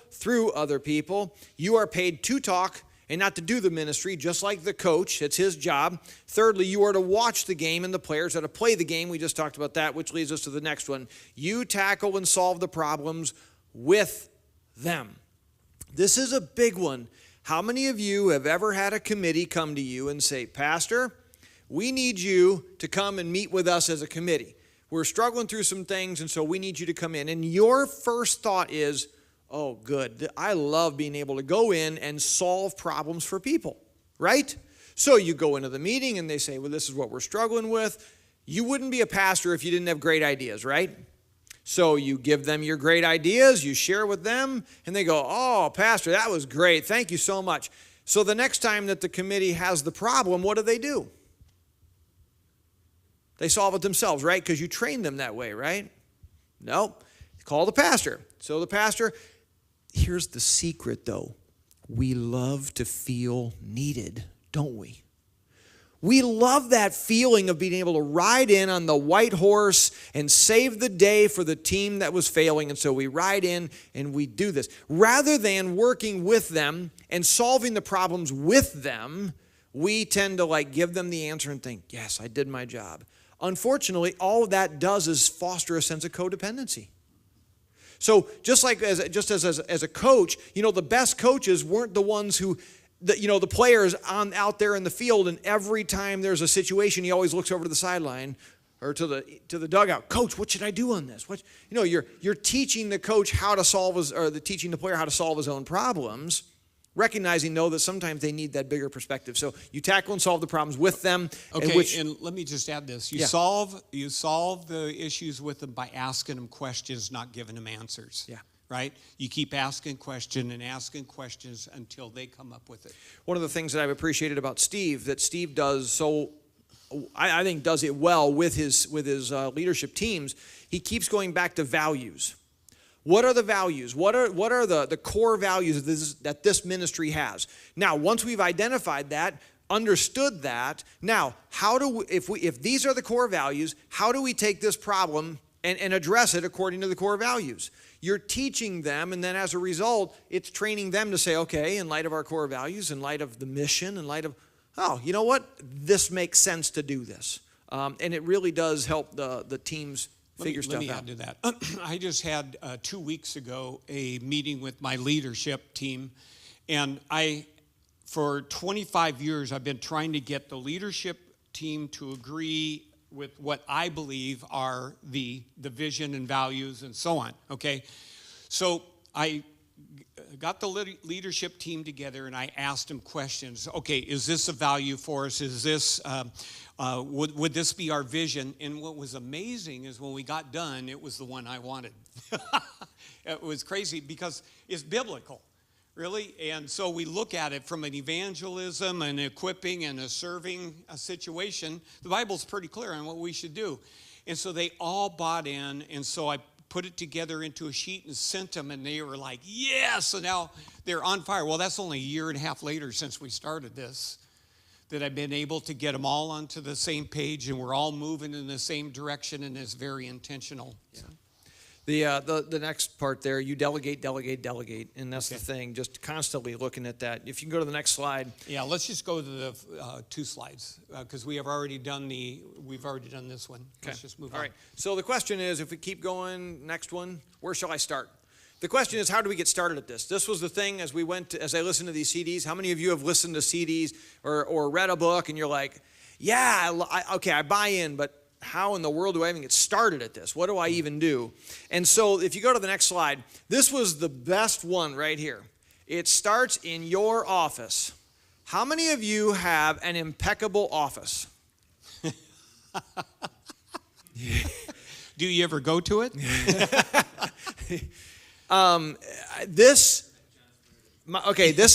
You are paid to talk and not to do the ministry, just like the coach. It's his job. Thirdly, you are to watch the game, and the players are to play the game. We just talked about that, which leads us to the next one. You tackle and solve the problems with them. This is a big one. How many of you have ever had a committee come to you and say, Pastor, we need you to come and meet with us as a committee. We're struggling through some things, and so we need you to come in. And your first thought is, oh, good. I love being able to go in and solve problems for people, right? So you go into the meeting and they say, well, this is what we're struggling with. You wouldn't be a pastor if you didn't have great ideas, right? So you give them your great ideas, you share with them, and they go, oh, Pastor, that was great. Thank you so much. So the next time that the committee has the problem, what do? They solve it themselves, right? Because you train them that way, right? No. Call the pastor. So the pastor, here's the secret, though. We love to feel needed, don't we? We love that feeling of being able to ride in on the white horse and save the day for the team that was failing. And so we ride in and we do this. Rather than working with them and solving the problems with them, we tend to give them the answer and think, yes, I did my job. Unfortunately, all of that does is foster a sense of codependency. So just as a coach, the best coaches weren't the ones who, the players out there in the field, and every time there's a situation, he always looks over to the sideline or to the dugout. Coach, what should I do on this? You're teaching the coach how to solve teaching the player how to solve his own problems, recognizing though that sometimes they need that bigger perspective. So you tackle and solve the problems with them. Okay, and let me just add this: you solve the issues with them by asking them questions, not giving them answers. Yeah. Right? You keep asking questions until they come up with it. One of the things that I've appreciated about Steve, that Steve does so, I think does it well with his leadership teams, he keeps going back to values. What are the values? What are the core values that this ministry has? Now, once we've identified that, understood that, now, if these are the core values, how do we take this problem and address it according to the core values? You're teaching them, and then as a result, it's training them to say, okay, in light of our core values, in light of the mission, in light of, oh, you know what? This makes sense to do this. And it really does help the teams figure stuff out. Let me add to that. I just had 2 weeks ago a meeting with my leadership team, and for 25 years, I've been trying to get the leadership team to agree with what I believe are the vision and values and so on, okay? So I got the leadership team together and I asked them questions. Okay, is this a value for us? Is this, would this be our vision? And what was amazing is when we got done, it was the one I wanted. It was crazy because it's biblical. Really? And so we look at it from an evangelism and equipping and a serving situation. The Bible's pretty clear on what we should do. And so they all bought in, and so I put it together into a sheet and sent them, and they were like, yes! So now they're on fire. Well, that's only a year and a half later since we started this, that I've been able to get them all onto the same page, and we're all moving in the same direction, and it's very intentional. Yeah. The next part there, you delegate, and that's the thing, just constantly looking at that. If you can go to the next slide. Yeah, let's just go to the 2 slides, because we've already done this one. Okay. Let's just move on. All right, so the question is, if we keep going, next one, where shall I start? The question is, how do we get started at this? This was the thing as I listened to these CDs. How many of you have listened to CDs or read a book, and you're like, yeah, I buy in, but how in the world do I even get started at this? What do I even do? And so if you go to the next slide, this was the best one right here. It starts in your office. How many of you have an impeccable office? Do you ever go to it? This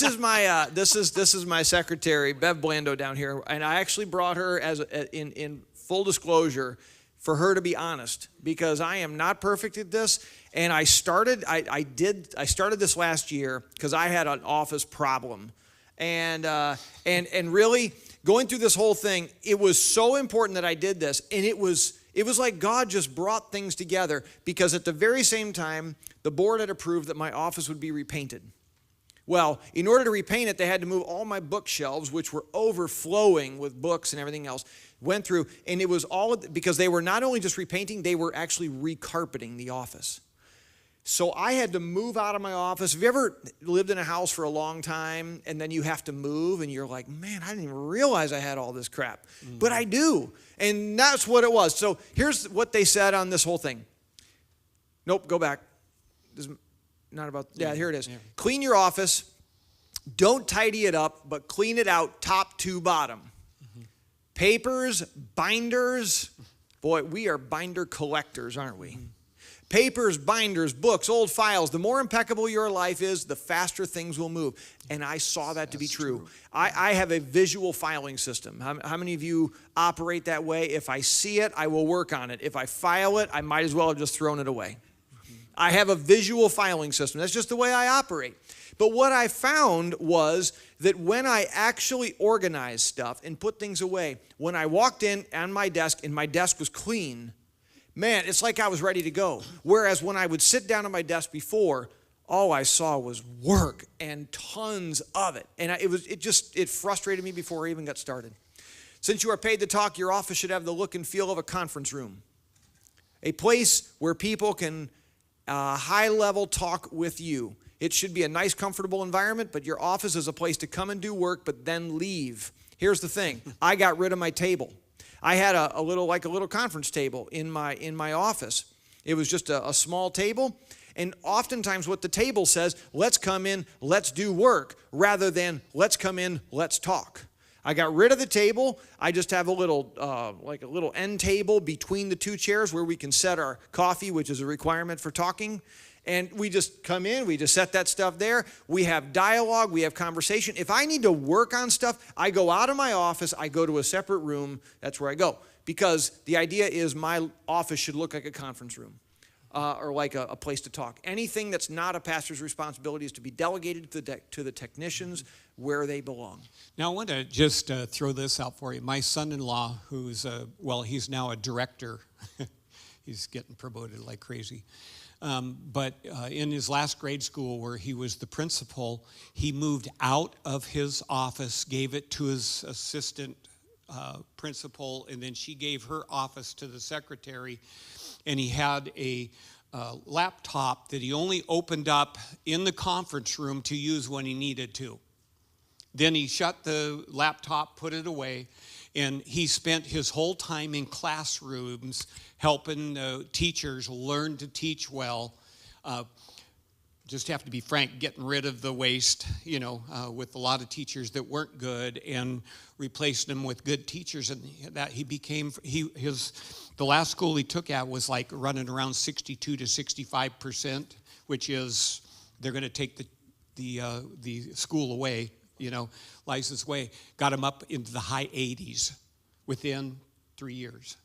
is my secretary, Bev Blando, down here, and I actually brought her in full disclosure for her to be honest, because I am not perfect at this, and I started this last year because I had an office problem, and really going through this whole thing, it was so important that I did this, and it was like God just brought things together, because at the very same time, the board had approved that my office would be repainted. Well, in order to repaint it, they had to move all my bookshelves, which were overflowing with books and everything else, went through, and it was all because they were not only just repainting, they were actually recarpeting the office. So I had to move out of my office. Have you ever lived in a house for a long time, and then you have to move, and you're like, man, I didn't even realize I had all this crap. Mm-hmm. But I do, and that's what it was. So here's what they said on this whole thing. Nope, go back. This is not about, yeah, here it is. Yeah. Clean your office. Don't tidy it up, but clean it out top to bottom. Mm-hmm. Papers, binders. Boy, we are binder collectors, aren't we? Mm-hmm. Papers, binders, books, old files. The more impeccable your life is, the faster things will move. And I saw that to be true. I have a visual filing system. How many of you operate that way? If I see it, I will work on it. If I file it, I might as well have just thrown it away. I have a visual filing system. That's just the way I operate. But what I found was that when I actually organized stuff and put things away, when I walked in on my desk and my desk was clean, man, it's like I was ready to go. Whereas when I would sit down at my desk before, all I saw was work and tons of it. And it frustrated me before I even got started. Since you are paid to talk, your office should have the look and feel of a conference room. A place where people can high-level talk with you. It should be a nice, comfortable environment, but your office is a place to come and do work, but then leave. Here's the thing. I got rid of my table. I had a little conference table in my office. It was just a small table. And oftentimes what the table says, let's come in, let's do work, rather than let's come in, let's talk. I got rid of the table. I just have a little end table between the two chairs where we can set our coffee, which is a requirement for talking. And we just come in, we just set that stuff there. We have dialogue, we have conversation. If I need to work on stuff, I go out of my office, I go to a separate room. That's where I go. Because the idea is my office should look like a conference room. Or like a place to talk. Anything that's not a pastor's responsibility is to be delegated to the technicians where they belong. Now, I want to just throw this out for you. My son-in-law, he's now a director. He's getting promoted like crazy. But in his last grade school where he was the principal, he moved out of his office, gave it to his assistant principal, and then she gave her office to the secretary. And he had a laptop that he only opened up in the conference room to use when he needed to. Then he shut the laptop, put it away, and he spent his whole time in classrooms helping teachers learn to teach well. Just have to be frank, getting rid of the waste, with a lot of teachers that weren't good and replacing them with good teachers. And that the last school he took at was like running around 62 to 65%, which is they're going to take the school away, license away. Got him up into the high 80s within 3 years.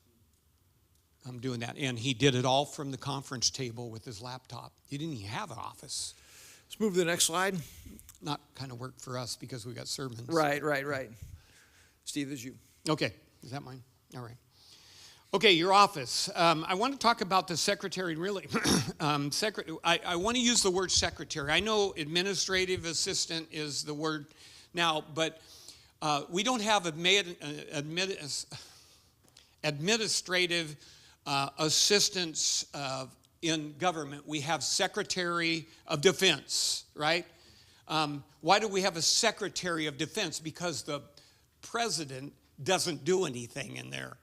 I'm doing that. And he did it all from the conference table with his laptop. He didn't even have an office. Let's move to the next slide. Not kind of work for us because we got sermons. Right. Steve, is you. Okay. Is that mine? All right. Okay, your office. I want to talk about the secretary, really. I want to use the word secretary. I know administrative assistant is the word now, but we don't have administrative assistants in government. We have Secretary of Defense, right? Why do we have a Secretary of Defense? Because the president doesn't do anything in there.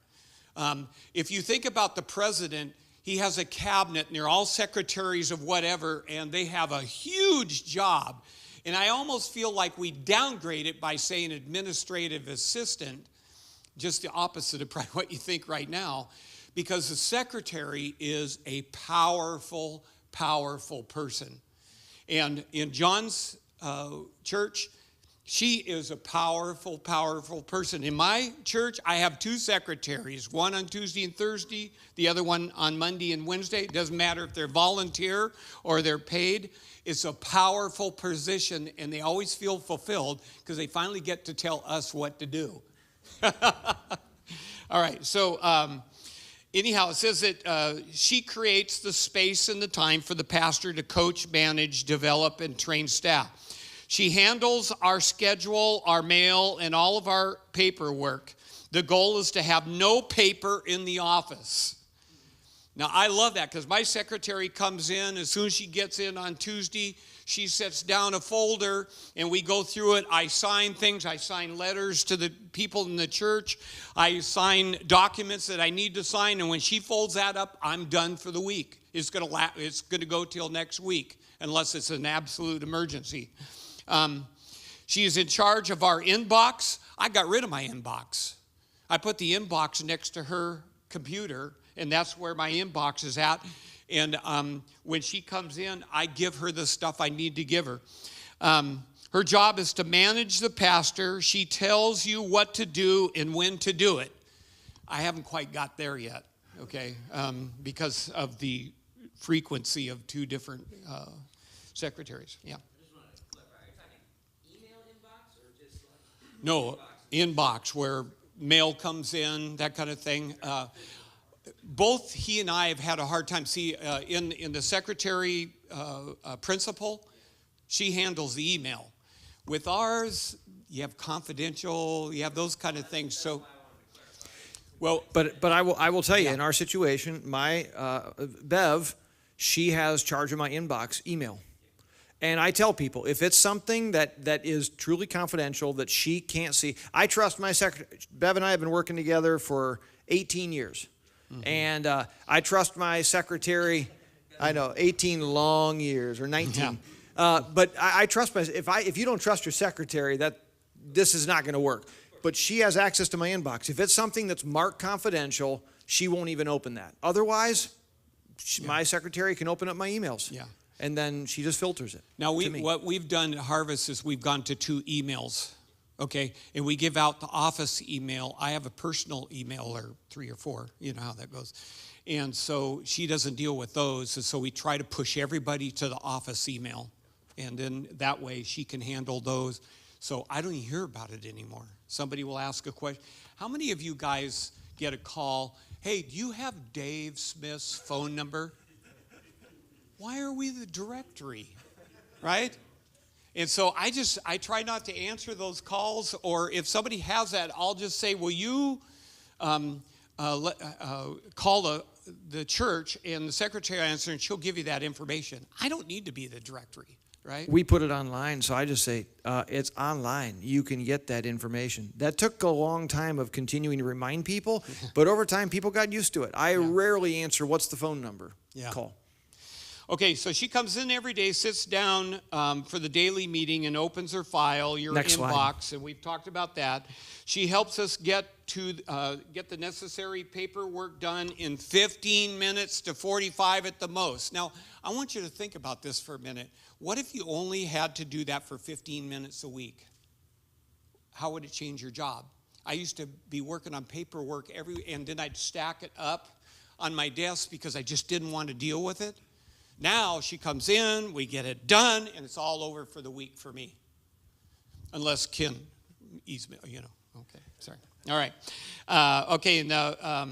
If you think about the president, he has a cabinet, and they're all secretaries of whatever, and they have a huge job. And I almost feel like we downgrade it by saying administrative assistant, just the opposite of probably what you think right now, because the secretary is a powerful, powerful person. And in John's church, she is a powerful, powerful person. In my church, I have two secretaries, one on Tuesday and Thursday, the other one on Monday and Wednesday. It doesn't matter if they're volunteer or they're paid. It's a powerful position, and they always feel fulfilled because they finally get to tell us what to do. All right, so anyhow, it says that she creates the space and the time for the pastor to coach, manage, develop, and train staff. She handles our schedule, our mail, and all of our paperwork. The goal is to have no paper in the office. Now, I love that because my secretary comes in. As soon as she gets in on Tuesday, she sets down a folder, and we go through it. I sign things. I sign letters to the people in the church. I sign documents that I need to sign, and when she folds that up, I'm done for the week. It's going to go till next week unless it's an absolute emergency. She is in charge of our inbox. I got rid of my inbox. I put the inbox next to her computer, and that's where my inbox is at. And when she comes in, I give her the stuff I need to give her. Her job is to manage the pastor. She tells you what to do and when to do it. I haven't quite got there yet, okay, because of the frequency of two different secretaries. Yeah. I just want to clarify. Are you talking email inbox or just like No, inbox where mail comes in, that kind of thing. Both he and I have had a hard time. See, in the secretary principal, she handles the email. With ours, you have confidential, you have those kind of things. So, well, But I will tell you, in our situation, my Bev, she has charge of my inbox email. And I tell people, if it's something that is truly confidential that she can't see, I trust my secretary. Bev and I have been working together for 18 years. Mm-hmm. And I trust my secretary, I know, 18 long years or 19. Yeah. But I trust my, if you don't trust your secretary, this is not going to work. But she has access to my inbox. If it's something that's marked confidential, she won't even open that. Otherwise, my secretary can open up my emails. Yeah. And then she just filters it. Now, what we've done at Harvest is we've gone to 2 emails, okay? And we give out the office email. I have a personal email, or 3 or 4, you know how that goes. And so she doesn't deal with those. And so we try to push everybody to the office email. And then that way she can handle those. So I don't even hear about it anymore. Somebody will ask a question. How many of you guys get a call, hey, do you have Dave Smith's phone number? Why are we the directory, right? And so I try not to answer those calls, or if somebody has that, I'll just say, will you call the church, and the secretary will answer, and she'll give you that information. I don't need to be the directory, right? We put it online, so I just say, it's online. You can get that information. That took a long time of continuing to remind people, but over time, people got used to it. I rarely answer, what's the phone number? Call. Okay, so she comes in every day, sits down for the daily meeting, and opens her file, your Next inbox, slide. and we've talked about that. She helps us get the necessary paperwork done in 15 minutes to 45 at the most. Now, I want you to think about this for a minute. What if you only had to do that for 15 minutes a week? How would it change your job? I used to be working on paperwork and then I'd stack it up on my desk because I just didn't want to deal with it. Now she comes in, we get it done, and it's all over for the week for me. Unless Ken eats me, you know. Okay, sorry. All right. Okay, now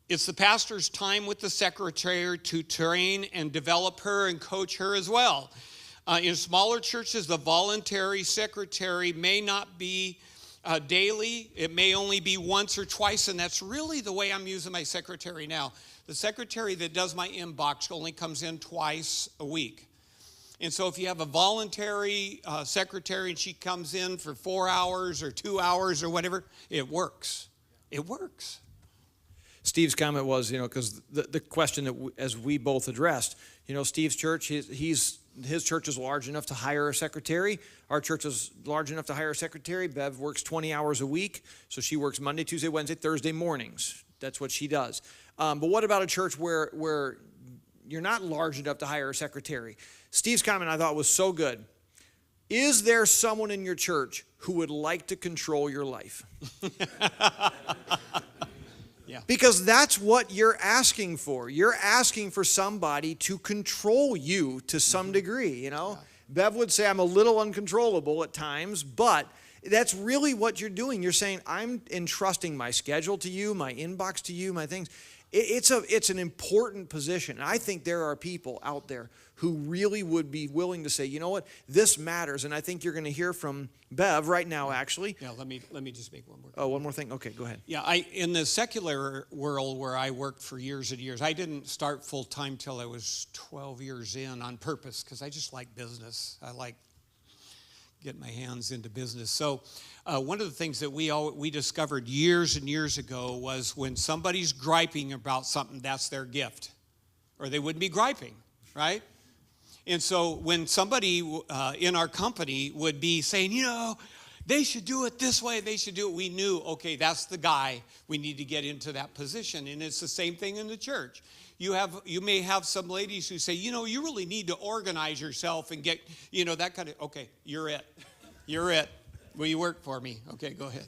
it's the pastor's time with the secretary to train and develop her and coach her as well. In smaller churches, the voluntary secretary may not be daily. It may only be once or twice, and that's really the way I'm using my secretary now. The secretary that does my inbox only comes in twice a week. And so if you have a voluntary secretary and she comes in for 4 hours or 2 hours or whatever, it works. It works. Steve's comment was, because the question that as we both addressed, Steve's church, his church is large enough to hire a secretary. Our church is large enough to hire a secretary. Bev works 20 hours a week, so she works Monday, Tuesday, Wednesday, Thursday mornings. That's what she does. But what about a church where you're not large enough to hire a secretary? Steve's comment I thought was so good. Is there someone in your church who would like to control your life? Yeah. Because that's what you're asking for. You're asking for somebody to control you to some degree, Yeah. Bev would say I'm a little uncontrollable at times, but that's really what you're doing. You're saying, I'm entrusting my schedule to you, my inbox to you, my things. It's an important position. And I think there are people out there who really would be willing to say, you know what, this matters. And I think you're going to hear from Bev right now, actually. Yeah, let me just make one more. Oh, one more thing? Okay, go ahead. Yeah, in the secular world where I worked for years and years, I didn't start full-time till I was 12 years in on purpose because I just like business. I like getting my hands into business. So one of the things that we discovered years and years ago was when somebody's griping about something, that's their gift. Or they wouldn't be griping, right? And so when somebody in our company would be saying, they should do it this way, they should do it, we knew, okay, that's the guy. We need to get into that position. And it's the same thing in the church. you may have some ladies who say, you really need to organize yourself and get, that kind of, okay, you're it. You're it. Will you work for me? Okay, go ahead.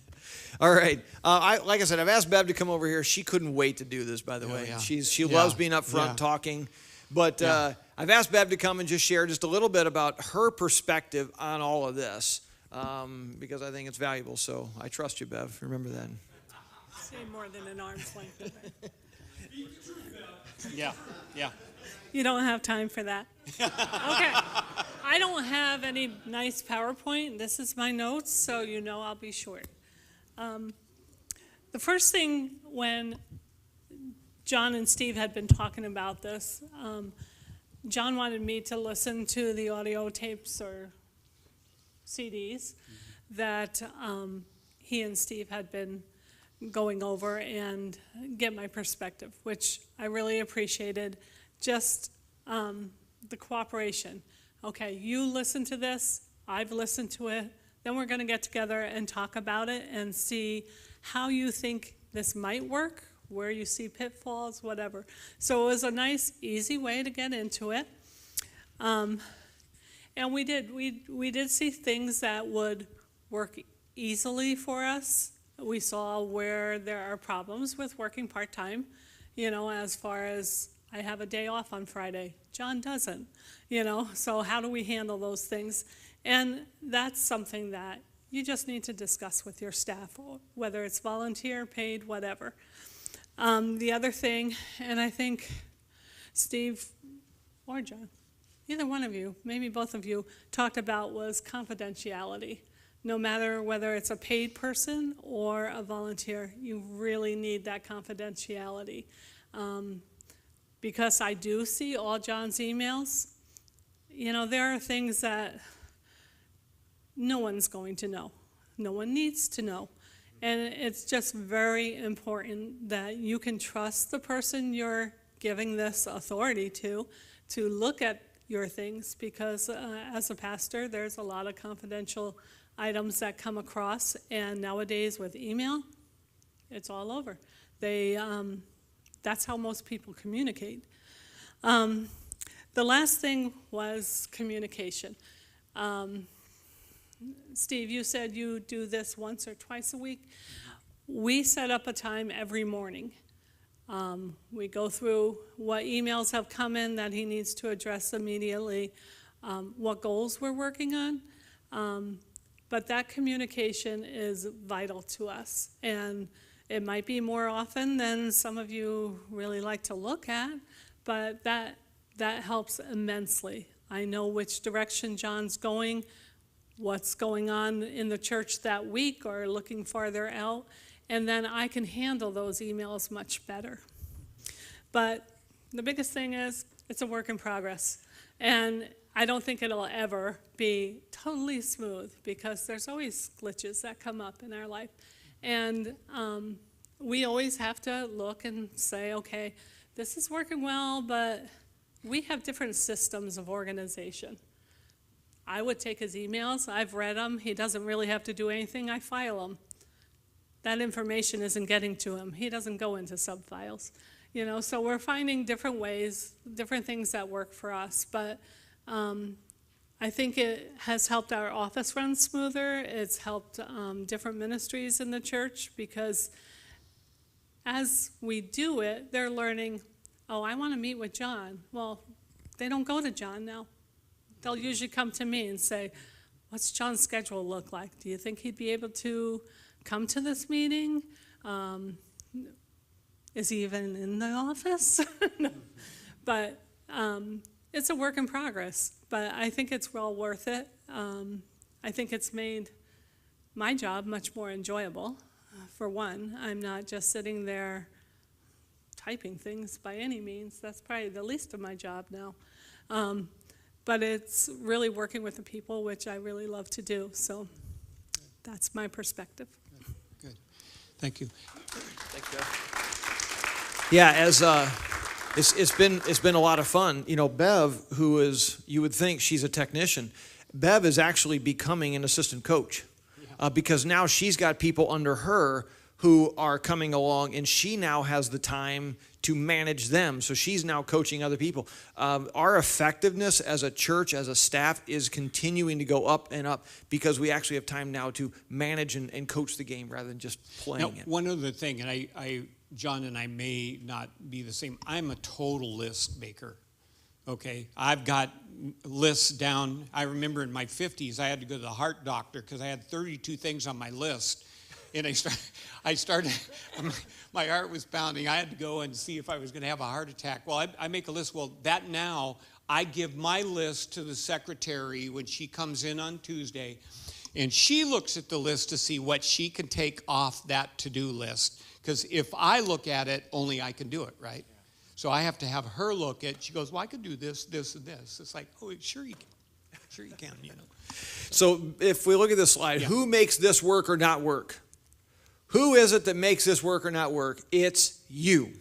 All right. Like I said, I've asked Bev to come over here. She couldn't wait to do this, by the way. Yeah. She loves being up front talking. But I've asked Bev to come and just share just a little bit about her perspective on all of this because I think it's valuable. So I trust you, Bev. Remember that. Say more than an arm's length. Yeah. You don't have time for that. Okay. I don't have any nice PowerPoint. This is my notes, so I'll be short. The first thing when John and Steve had been talking about this, John wanted me to listen to the audio tapes or CDs that he and Steve had been going over and get my perspective, which I really appreciated. Just the cooperation. Okay, you listen to this, I've listened to it, then we're going to get together and talk about it and see how you think this might work, where you see pitfalls, whatever. So it was a nice, easy way to get into it. And we did see things that would work easily for us. We saw where there are problems with working part-time, as far as I have a day off on Friday. John doesn't, so how do we handle those things? And that's something that you just need to discuss with your staff, whether it's volunteer, paid, whatever. The other thing, and I think Steve or John, either one of you, maybe both of you, talked about was confidentiality. No matter whether it's a paid person or a volunteer, you really need that confidentiality. Because I do see all John's emails, there are things that no one's going to know. No one needs to know. And it's just very important that you can trust the person you're giving this authority to look at your things, because as a pastor, there's a lot of confidential items that come across, and nowadays with email, it's all over. That's how most people communicate. The last thing was communication. Steve, you said you do this once or twice a week. We set up a time every morning. We go through what emails have come in that he needs to address immediately, what goals we're working on. But that communication is vital to us. And it might be more often than some of you really like to look at, but that helps immensely. I know which direction John's going, what's going on in the church that week or looking farther out, and then I can handle those emails much better. But the biggest thing is it's a work in progress. And I don't think it'll ever be totally smooth, because there's always glitches that come up in our life. And we always have to look and say, okay, this is working well, but we have different systems of organization. I would take his emails. I've read them. He doesn't really have to do anything. I file them. That information isn't getting to him. He doesn't go into subfiles. So we're finding different ways, different things that work for us. But I think it has helped our office run smoother. It's helped different ministries in the church, because as we do it, they're learning, oh, I want to meet with John. Well, they don't go to John now. They'll usually come to me and say, what's John's schedule look like? Do you think he'd be able to come to this meeting? Is he even in the office? No. But it's a work in progress. But I think it's well worth it. I think it's made my job much more enjoyable. For one, I'm not just sitting there typing things by any means. That's probably the least of my job now. But it's really working with the people, which I really love to do. So that's my perspective. Good. Thank you. Thanks, Bev. Yeah, as it's been a lot of fun. Bev, who is, you would think she's a technician, Bev is actually becoming an assistant coach, because now she's got people under her who are coming along, and she now has the time to manage them. So she's now coaching other people. Our effectiveness as a church, as a staff, is continuing to go up and up because we actually have time now to manage and coach the game rather than just playing Now, it. one other thing, and John and I may not be the same. I'm a total list maker. Okay, I've got lists down. I remember in my 50s, I had to go to the heart doctor because I had 32 things on my list. And I started, my heart was pounding. I had to go and see if I was going to have a heart attack. Well, I make a list. Well, that now, I give my list to the secretary when she comes in on Tuesday. And she looks at the list to see what she can take off that to-do list. Because if I look at it, only I can do it, right? So I have to have her look at, she goes, well, I can do this, this, and this. It's like, oh, sure you can. Sure you can, you know. So if we look at this slide, who makes this work or not work? Who is it that makes this work or not work? It's you.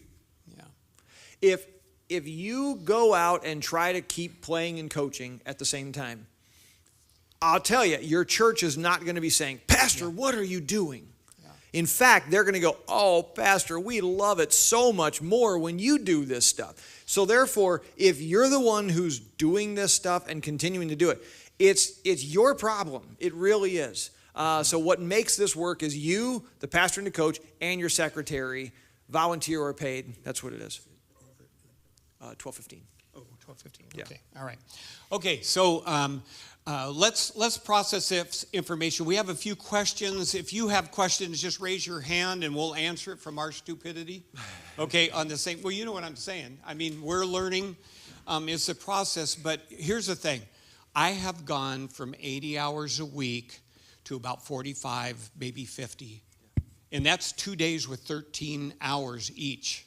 Yeah. If you go out and try to keep playing and coaching at the same time, I'll tell you, your church is not going to be saying, Pastor, what are you doing? In fact, they're going to go, oh, Pastor, we love it so much more when you do this stuff. So therefore, if you're the one who's doing this stuff and continuing to do it, it's your problem. It really is. So what makes this work is you, the pastor and the coach, and your secretary, volunteer or paid. That's what it is. $12.15. Oh, $12.15. Yeah. Okay. All right. Okay. So let's process this information. We have a few questions. If you have questions, just raise your hand and we'll answer it from our stupidity. Okay. On the same. Well, you know what I'm saying. I mean, we're learning. It's a process. But here's the thing. I have gone from 80 hours a week to about 45, maybe 50. And that's 2 days with 13 hours each.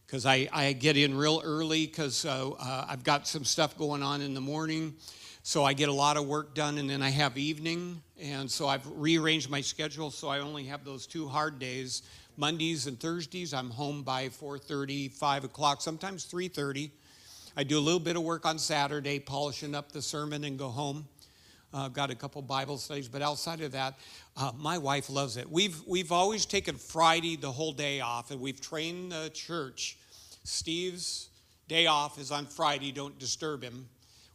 Because I get in real early because I've got some stuff going on in the morning. So I get a lot of work done, and then I have evening. And so I've rearranged my schedule so I only have those 2 hard days. Mondays and Thursdays, I'm home by 4:30, 5 o'clock, sometimes 3:30. I do a little bit of work on Saturday, polishing up the sermon and go home. I've got a couple Bible studies, but outside of that, my wife loves it. We've always taken Friday the whole day off, and we've trained the church. Steve's day off is on Friday. Don't disturb him.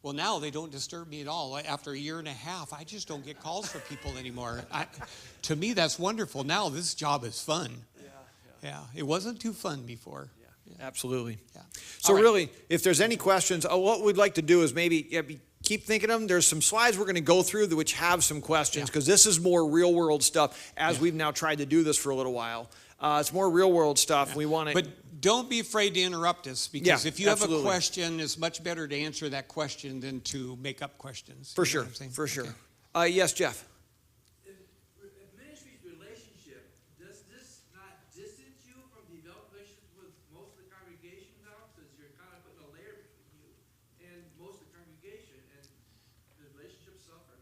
Well, now they don't disturb me at all. After a year and a half, I just don't get calls from people anymore. To me, that's wonderful. Now this job is fun. Yeah, it wasn't too fun before. Yeah. Absolutely. Yeah. So All right. really, if there's any questions, what we'd like to do is maybe keep thinking of them. There's some slides we're going to go through which have some questions because this is more real world stuff as we've now tried to do this for a little while. It's more real world stuff. Yeah. We want to. But don't be afraid to interrupt us because if you absolutely. have a question, it's much better to answer that question than to make up questions. For You know sure. what I'm saying? For sure. Okay. Yes, Jeff. If ministry's relationship, does this not distance you from develop relationships with most of the congregation now? Because you're kind of putting a layer between you and most of the congregation, and the relationship suffer.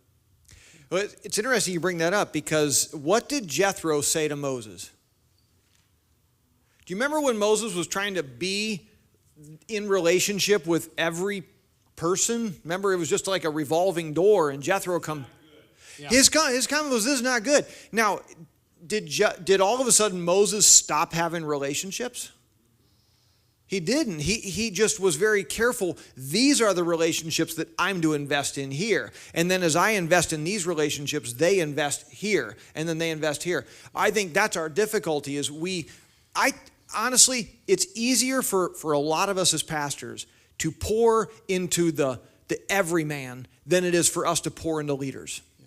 Well, it's interesting you bring that up because what did Jethro say to Moses? Do you remember when Moses was trying to be in relationship with every person? Remember, it was just like a revolving door, and Jethro come. Yeah. His comment was, "This is not good." Now, did all of a sudden Moses stop having relationships? He didn't. He just was very careful. These are the relationships that I'm to invest in here. And then as I invest in these relationships, they invest here. And then they invest here. I think that's our difficulty is honestly, it's easier for a lot of us as pastors to pour into the everyman than it is for us to pour into leaders. Yeah.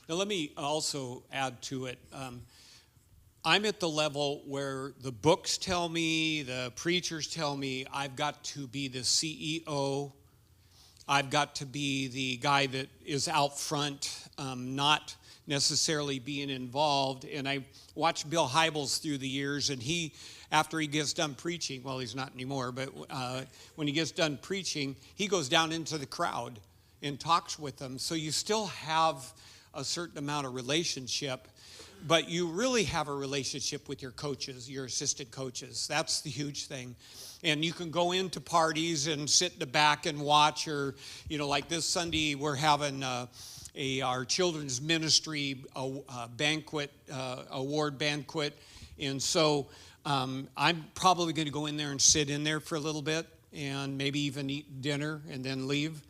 Now, let me also add to it. I'm at the level where the books tell me, the preachers tell me, I've got to be the CEO. I've got to be the guy that is out front, not necessarily being involved. And I watched Bill Hybels through the years, and after he gets done preaching, well, he's not anymore, but when he gets done preaching, he goes down into the crowd and talks with them. So you still have a certain amount of relationship, but you really have a relationship with your coaches, your assistant coaches. That's the huge thing. And you can go into parties and sit in the back and watch, or, like this Sunday, we're having our children's ministry banquet, award banquet, And so I'm probably going to go in there and sit in there for a little bit and maybe even eat dinner and then leave,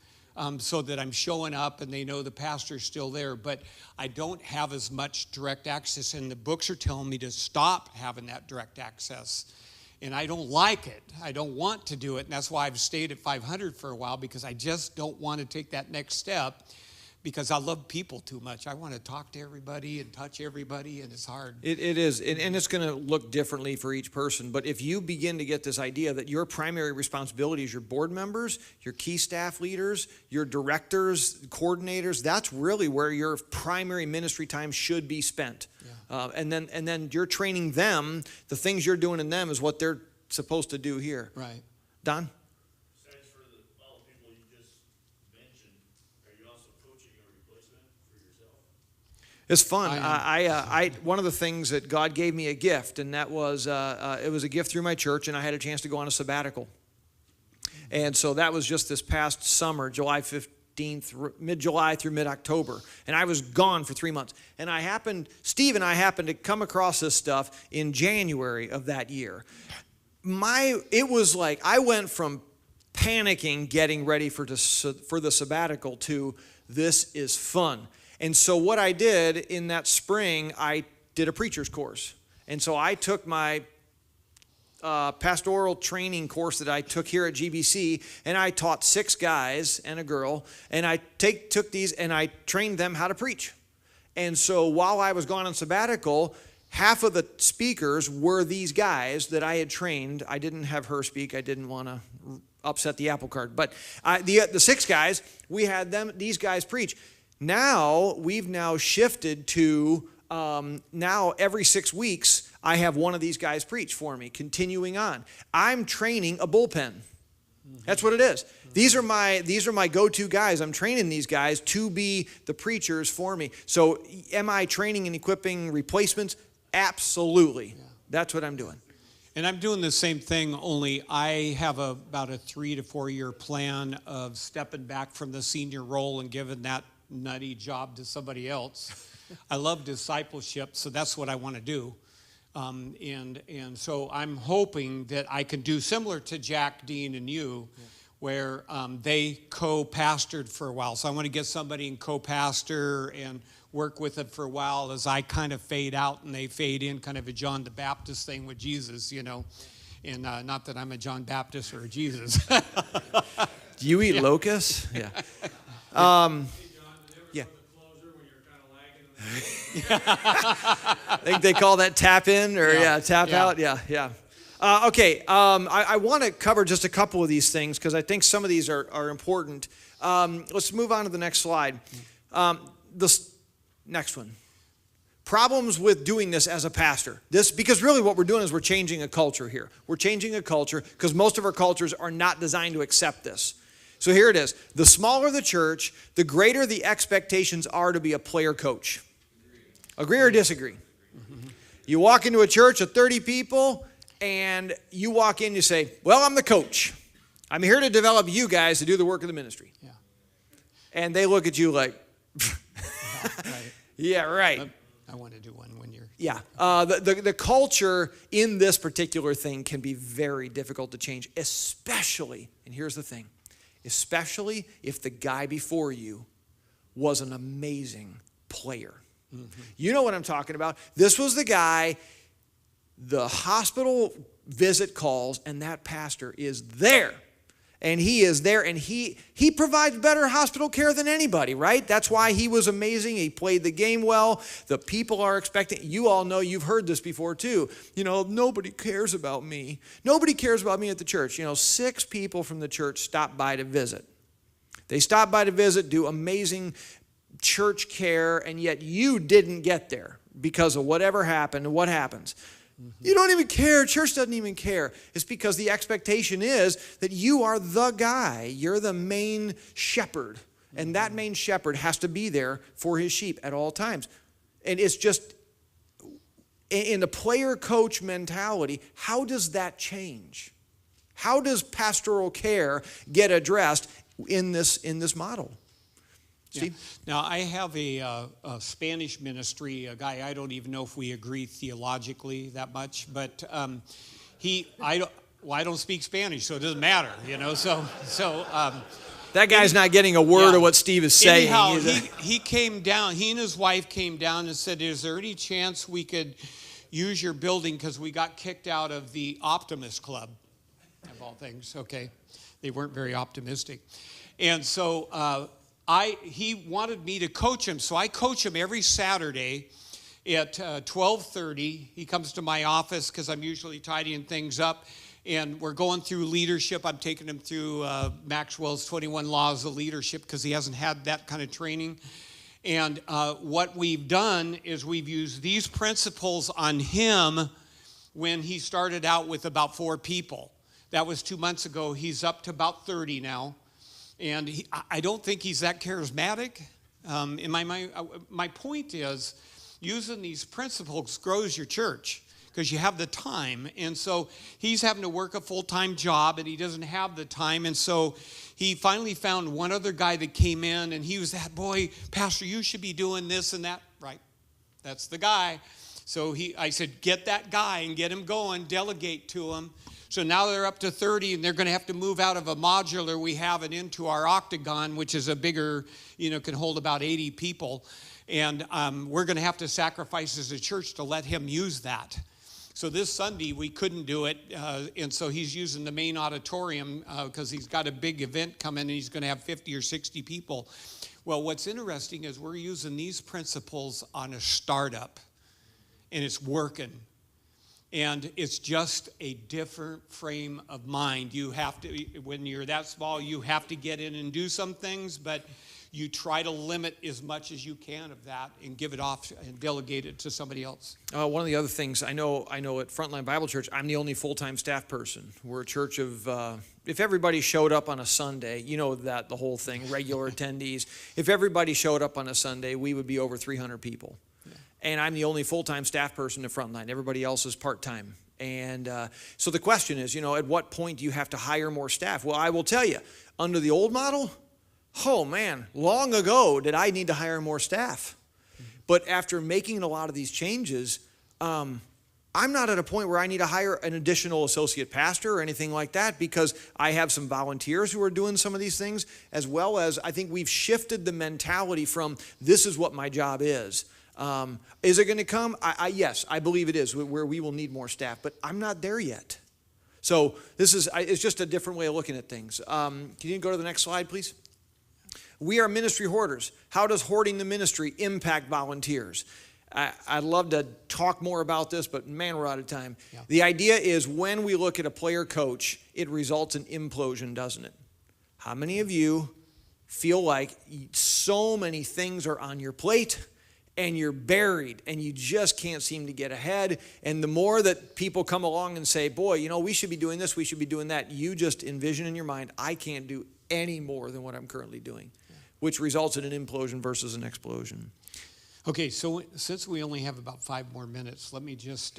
so that I'm showing up and they know the pastor's still there. But I don't have as much direct access, and the books are telling me to stop having that direct access. And I don't like it. I don't want to do it. And that's why I've stayed at 500 for a while, because I just don't want to take that next step, because I love people too much. I want to talk to everybody and touch everybody, and it's hard. It is, and it's going to look differently for each person. But if you begin to get this idea that your primary responsibility is your board members, your key staff leaders, your directors, coordinators, that's really where your primary ministry time should be spent. Yeah. And then you're training them. The things you're doing in them is what they're supposed to do here. Right. Don? Besides for all the people you just mentioned, are you also coaching a replacement for yourself? It's fun. I one of the things that God gave me a gift, and that was it was a gift through my church, and I had a chance to go on a sabbatical. And so that was just this past summer, July 15th, mid-July through mid-October. And I was gone for 3 months. And Steve and I happened to come across this stuff in January of that year. It was like I went from panicking, getting ready for the sabbatical, to this is fun. And so what I did in that spring, I did a preacher's course. And so I took my pastoral training course that I took here at GBC, and I taught 6 guys and a girl, and I took these and I trained them how to preach. And so while I was gone on sabbatical, half of the speakers were these guys that I had trained. I didn't have her speak. I didn't want to upset the apple cart. But the 6 guys, we had these guys preach. Now, we've now shifted to now every 6 weeks, I have one of these guys preach for me, continuing on. I'm training a bullpen. That's what it is. These are my go-to guys. I'm training these guys to be the preachers for me. So am I training and equipping replacements? Absolutely. Yeah. That's what I'm doing. And I'm doing the same thing, only I have about a 3 to 4 year plan of stepping back from the senior role and giving that nutty job to somebody else. I love discipleship, so that's what I want to do. And so I'm hoping that I can do similar to Jack, Dean, and you, where they co-pastored for a while. So I want to get somebody in co-pastor and work with it for a while as I kind of fade out and they fade in, kind of a John the Baptist thing with Jesus, you know. And not that I'm a John Baptist or a Jesus. Do you eat locusts? Yeah. Yeah. I think they call that tap in or tap out. Yeah. Okay. I want to cover just a couple of these things because I think some of these are important. Let's move on to the next slide. This next one. Problems with doing this as a pastor. Because really what we're doing is we're changing a culture here. We're changing a culture because most of our cultures are not designed to accept this. So here it is. The smaller the church, the greater the expectations are to be a player coach. Agree or disagree? Mm-hmm. You walk into a church of 30 people, and you walk in, you say, well, I'm the coach. I'm here to develop you guys to do the work of the ministry. Yeah. And they look at you like, right. Yeah, right. I want to do one when you're... Yeah. The culture in this particular thing can be very difficult to change, especially, and here's the thing, especially if the guy before you was an amazing player. Mm-hmm. You know what I'm talking about. This was the guy, the hospital visit calls, and that pastor is there. And he is there, and he provides better hospital care than anybody, right? That's why he was amazing. He played the game well. The people are expecting. You all know, you've heard this before too. You know, nobody cares about me. Nobody cares about me at the church. You know, 6 people from the church stop by to visit. They stop by to visit, do amazing church care, and yet you didn't get there because of whatever happened. And what happens? Mm-hmm. You don't even care. Church doesn't even care. It's because the expectation is that you are the guy. You're the main shepherd. And that main shepherd has to be there for his sheep at all times. And it's just, in the player-coach mentality, how does that change? How does pastoral care get addressed in this model? Steve? Now, I have a Spanish ministry, a guy, I don't even know if we agree theologically that much, but I don't speak Spanish, so it doesn't matter, That guy's not getting a word Yeah. of what Steve is saying. Anyhow, He's he came down, he and his wife came down and said, is there any chance we could use your building, because we got kicked out of the Optimist Club, of all things, okay? They weren't very optimistic. And so he wanted me to coach him, so I coach him every Saturday at 12:30. He comes to my office because I'm usually tidying things up, and we're going through leadership. I'm taking him through Maxwell's 21 Laws of Leadership because he hasn't had that kind of training. And what we've done is we've used these principles on him when he started out with about 4 people. That was 2 months ago. He's up to about 30 now. And I don't think he's that charismatic. In my mind, my point is, using these principles grows your church because you have the time. And so he's having to work a full-time job, and he doesn't have the time. And so he finally found one other guy that came in, and he was that, boy, Pastor, you should be doing this and that. Right, that's the guy. So I said, get that guy and get him going, delegate to him. So now they're up to 30, and they're going to have to move out of a modular we have and into our octagon, which is a bigger, can hold about 80 people. And we're going to have to sacrifice as a church to let him use that. So this Sunday, we couldn't do it, and so he's using the main auditorium because he's got a big event coming, and he's going to have 50 or 60 people. Well, what's interesting is we're using these principles on a startup, and it's working. And it's just a different frame of mind. You have to, when you're that small, you have to get in and do some things, but you try to limit as much as you can of that and give it off and delegate it to somebody else. one of the other things, I know at Frontline Bible Church, I'm the only full-time staff person. We're a church of, if everybody showed up on a Sunday, the whole thing, regular attendees. If everybody showed up on a Sunday, we would be over 300 people. And I'm the only full-time staff person at Frontline. Everybody else is part-time. And so the question is, at what point do you have to hire more staff? Well, I will tell you, under the old model, oh man, long ago did I need to hire more staff. But after making a lot of these changes, I'm not at a point where I need to hire an additional associate pastor or anything like that, because I have some volunteers who are doing some of these things, as well as I think we've shifted the mentality from this is what my job is. Is it going to come? Yes, I believe it is, where we will need more staff, but I'm not there yet. So it's just a different way of looking at things. Can you go to the next slide, please? We are ministry hoarders. How does hoarding the ministry impact volunteers? I'd love to talk more about this, but man, we're out of time. Yeah. The idea is when we look at a player coach, it results in implosion, doesn't it? How many of you feel like so many things are on your plate and you're buried and you just can't seem to get ahead? And the more that people come along and say, boy, we should be doing this, we should be doing that, you just envision in your mind, I can't do any more than what I'm currently doing, which results in an implosion versus an explosion. Okay, so since we only have about 5 more minutes, let me just,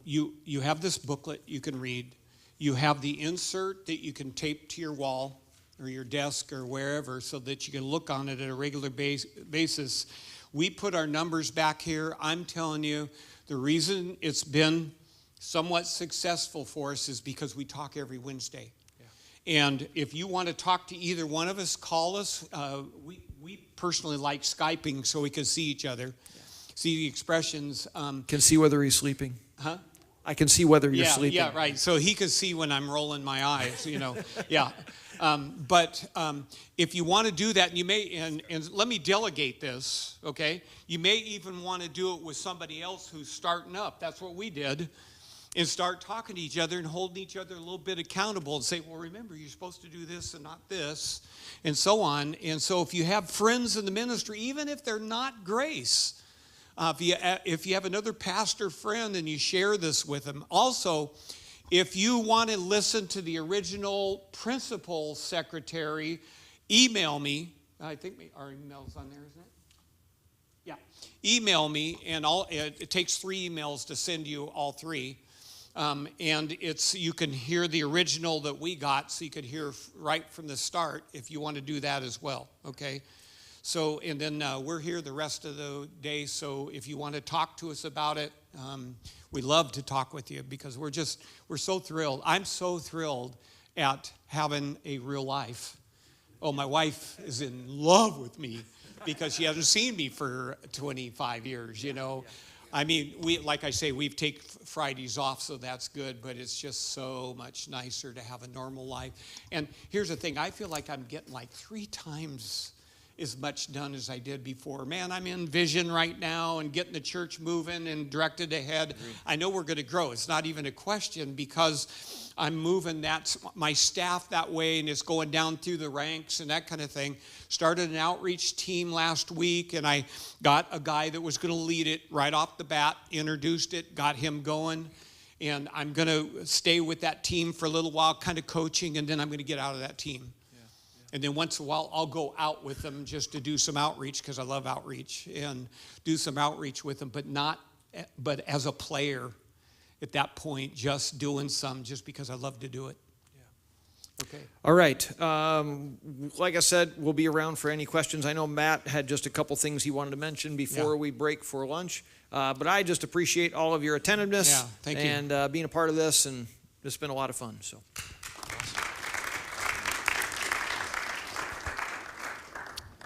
you have this booklet you can read. You have the insert that you can tape to your wall or your desk or wherever so that you can look on it at a regular basis. We put our numbers back here. I'm telling you, the reason it's been somewhat successful for us is because we talk every Wednesday. Yeah. And if you want to talk to either one of us, call us. We personally like Skyping so we can see each other, see the expressions. Can see whether he's sleeping. Huh? I can see whether you're sleeping. Yeah, right. So he can see when I'm rolling my eyes, Yeah. But if you want to do that, and you may, and let me delegate this, okay? You may even want to do it with somebody else who's starting up. That's what we did. And start talking to each other and holding each other a little bit accountable and say, well, remember, you're supposed to do this and not this, and so on. And so if you have friends in the ministry, even if they're not Grace, if you have another pastor friend and you share this with them. Also, if you want to listen to the original principal secretary, email me. I think our email's on there, isn't it? Yeah. Email me, and it takes 3 emails to send you all 3. And you can hear the original that we got, so you could hear right from the start if you want to do that as well, okay? So, and then we're here the rest of the day. So if you want to talk to us about it, we love to talk with you because we're so thrilled. I'm so thrilled at having a real life. Oh, my wife is in love with me because she hasn't seen me for 25 years, you know. I mean, like I say, we've taken Fridays off, so that's good, but it's just so much nicer to have a normal life. And here's the thing, I feel like I'm getting like 3 times as much done as I did before. Man, I'm in vision right now and getting the church moving and directed ahead. I know we're going to grow. It's not even a question because I'm moving my staff that way, and it's going down through the ranks and that kind of thing. Started an outreach team last week, and I got a guy that was going to lead it right off the bat, introduced it, got him going. And I'm going to stay with that team for a little while, kind of coaching, and then I'm going to get out of that team. And then once in a while, I'll go out with them just to do some outreach because I love outreach and do some outreach with them, but as a player at that point, just doing some just because I love to do it. Yeah. Okay. All right. Like I said, we'll be around for any questions. I know Matt had just a couple things he wanted to mention before we break for lunch, but I just appreciate all of your attentiveness thank you. and being a part of this, and it's been a lot of fun. So.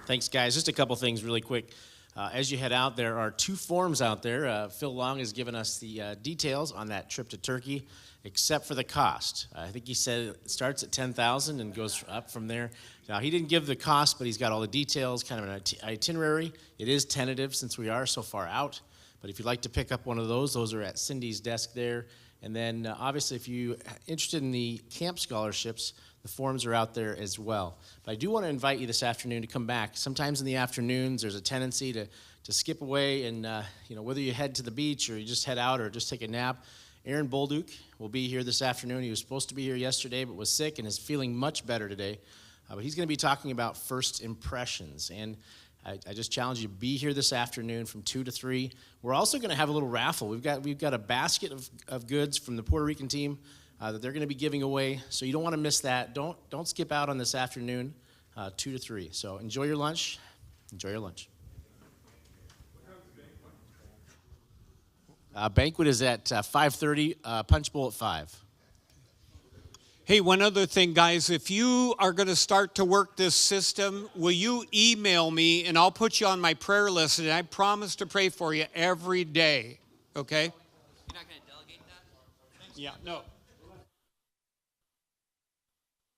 Thanks, guys. Just a couple things really quick. As you head out, there are 2 forms out there. Phil Long has given us the details on that trip to Turkey, except for the cost. I think he said it starts at $10,000 and goes up from there. Now, he didn't give the cost, but he's got all the details, kind of an itinerary. It is tentative since we are so far out. But if you'd like to pick up one of those are at Cindy's desk there. And then, obviously, if you're interested in the camp scholarships, the forms are out there as well. But I do want to invite you this afternoon to come back. Sometimes in the afternoons, there's a tendency to skip away and, whether you head to the beach or you just head out or just take a nap. Aaron Bolduc will be here this afternoon. He was supposed to be here yesterday but was sick and is feeling much better today. But he's going to be talking about first impressions. And I just challenge you to be here this afternoon from 2 to 3. We're also going to have a little raffle. We've got a basket of goods from the Puerto Rican team that they're going to be giving away, so you don't want to miss that. Don't skip out on this afternoon, 2 to 3. So enjoy your lunch. Enjoy your lunch. Banquet is at 5:30. Punch bowl at 5. Hey, one other thing, guys. If you are going to start to work this system, will you email me, and I'll put you on my prayer list, and I promise to pray for you every day, okay? You're not going to delegate that? Yeah, no.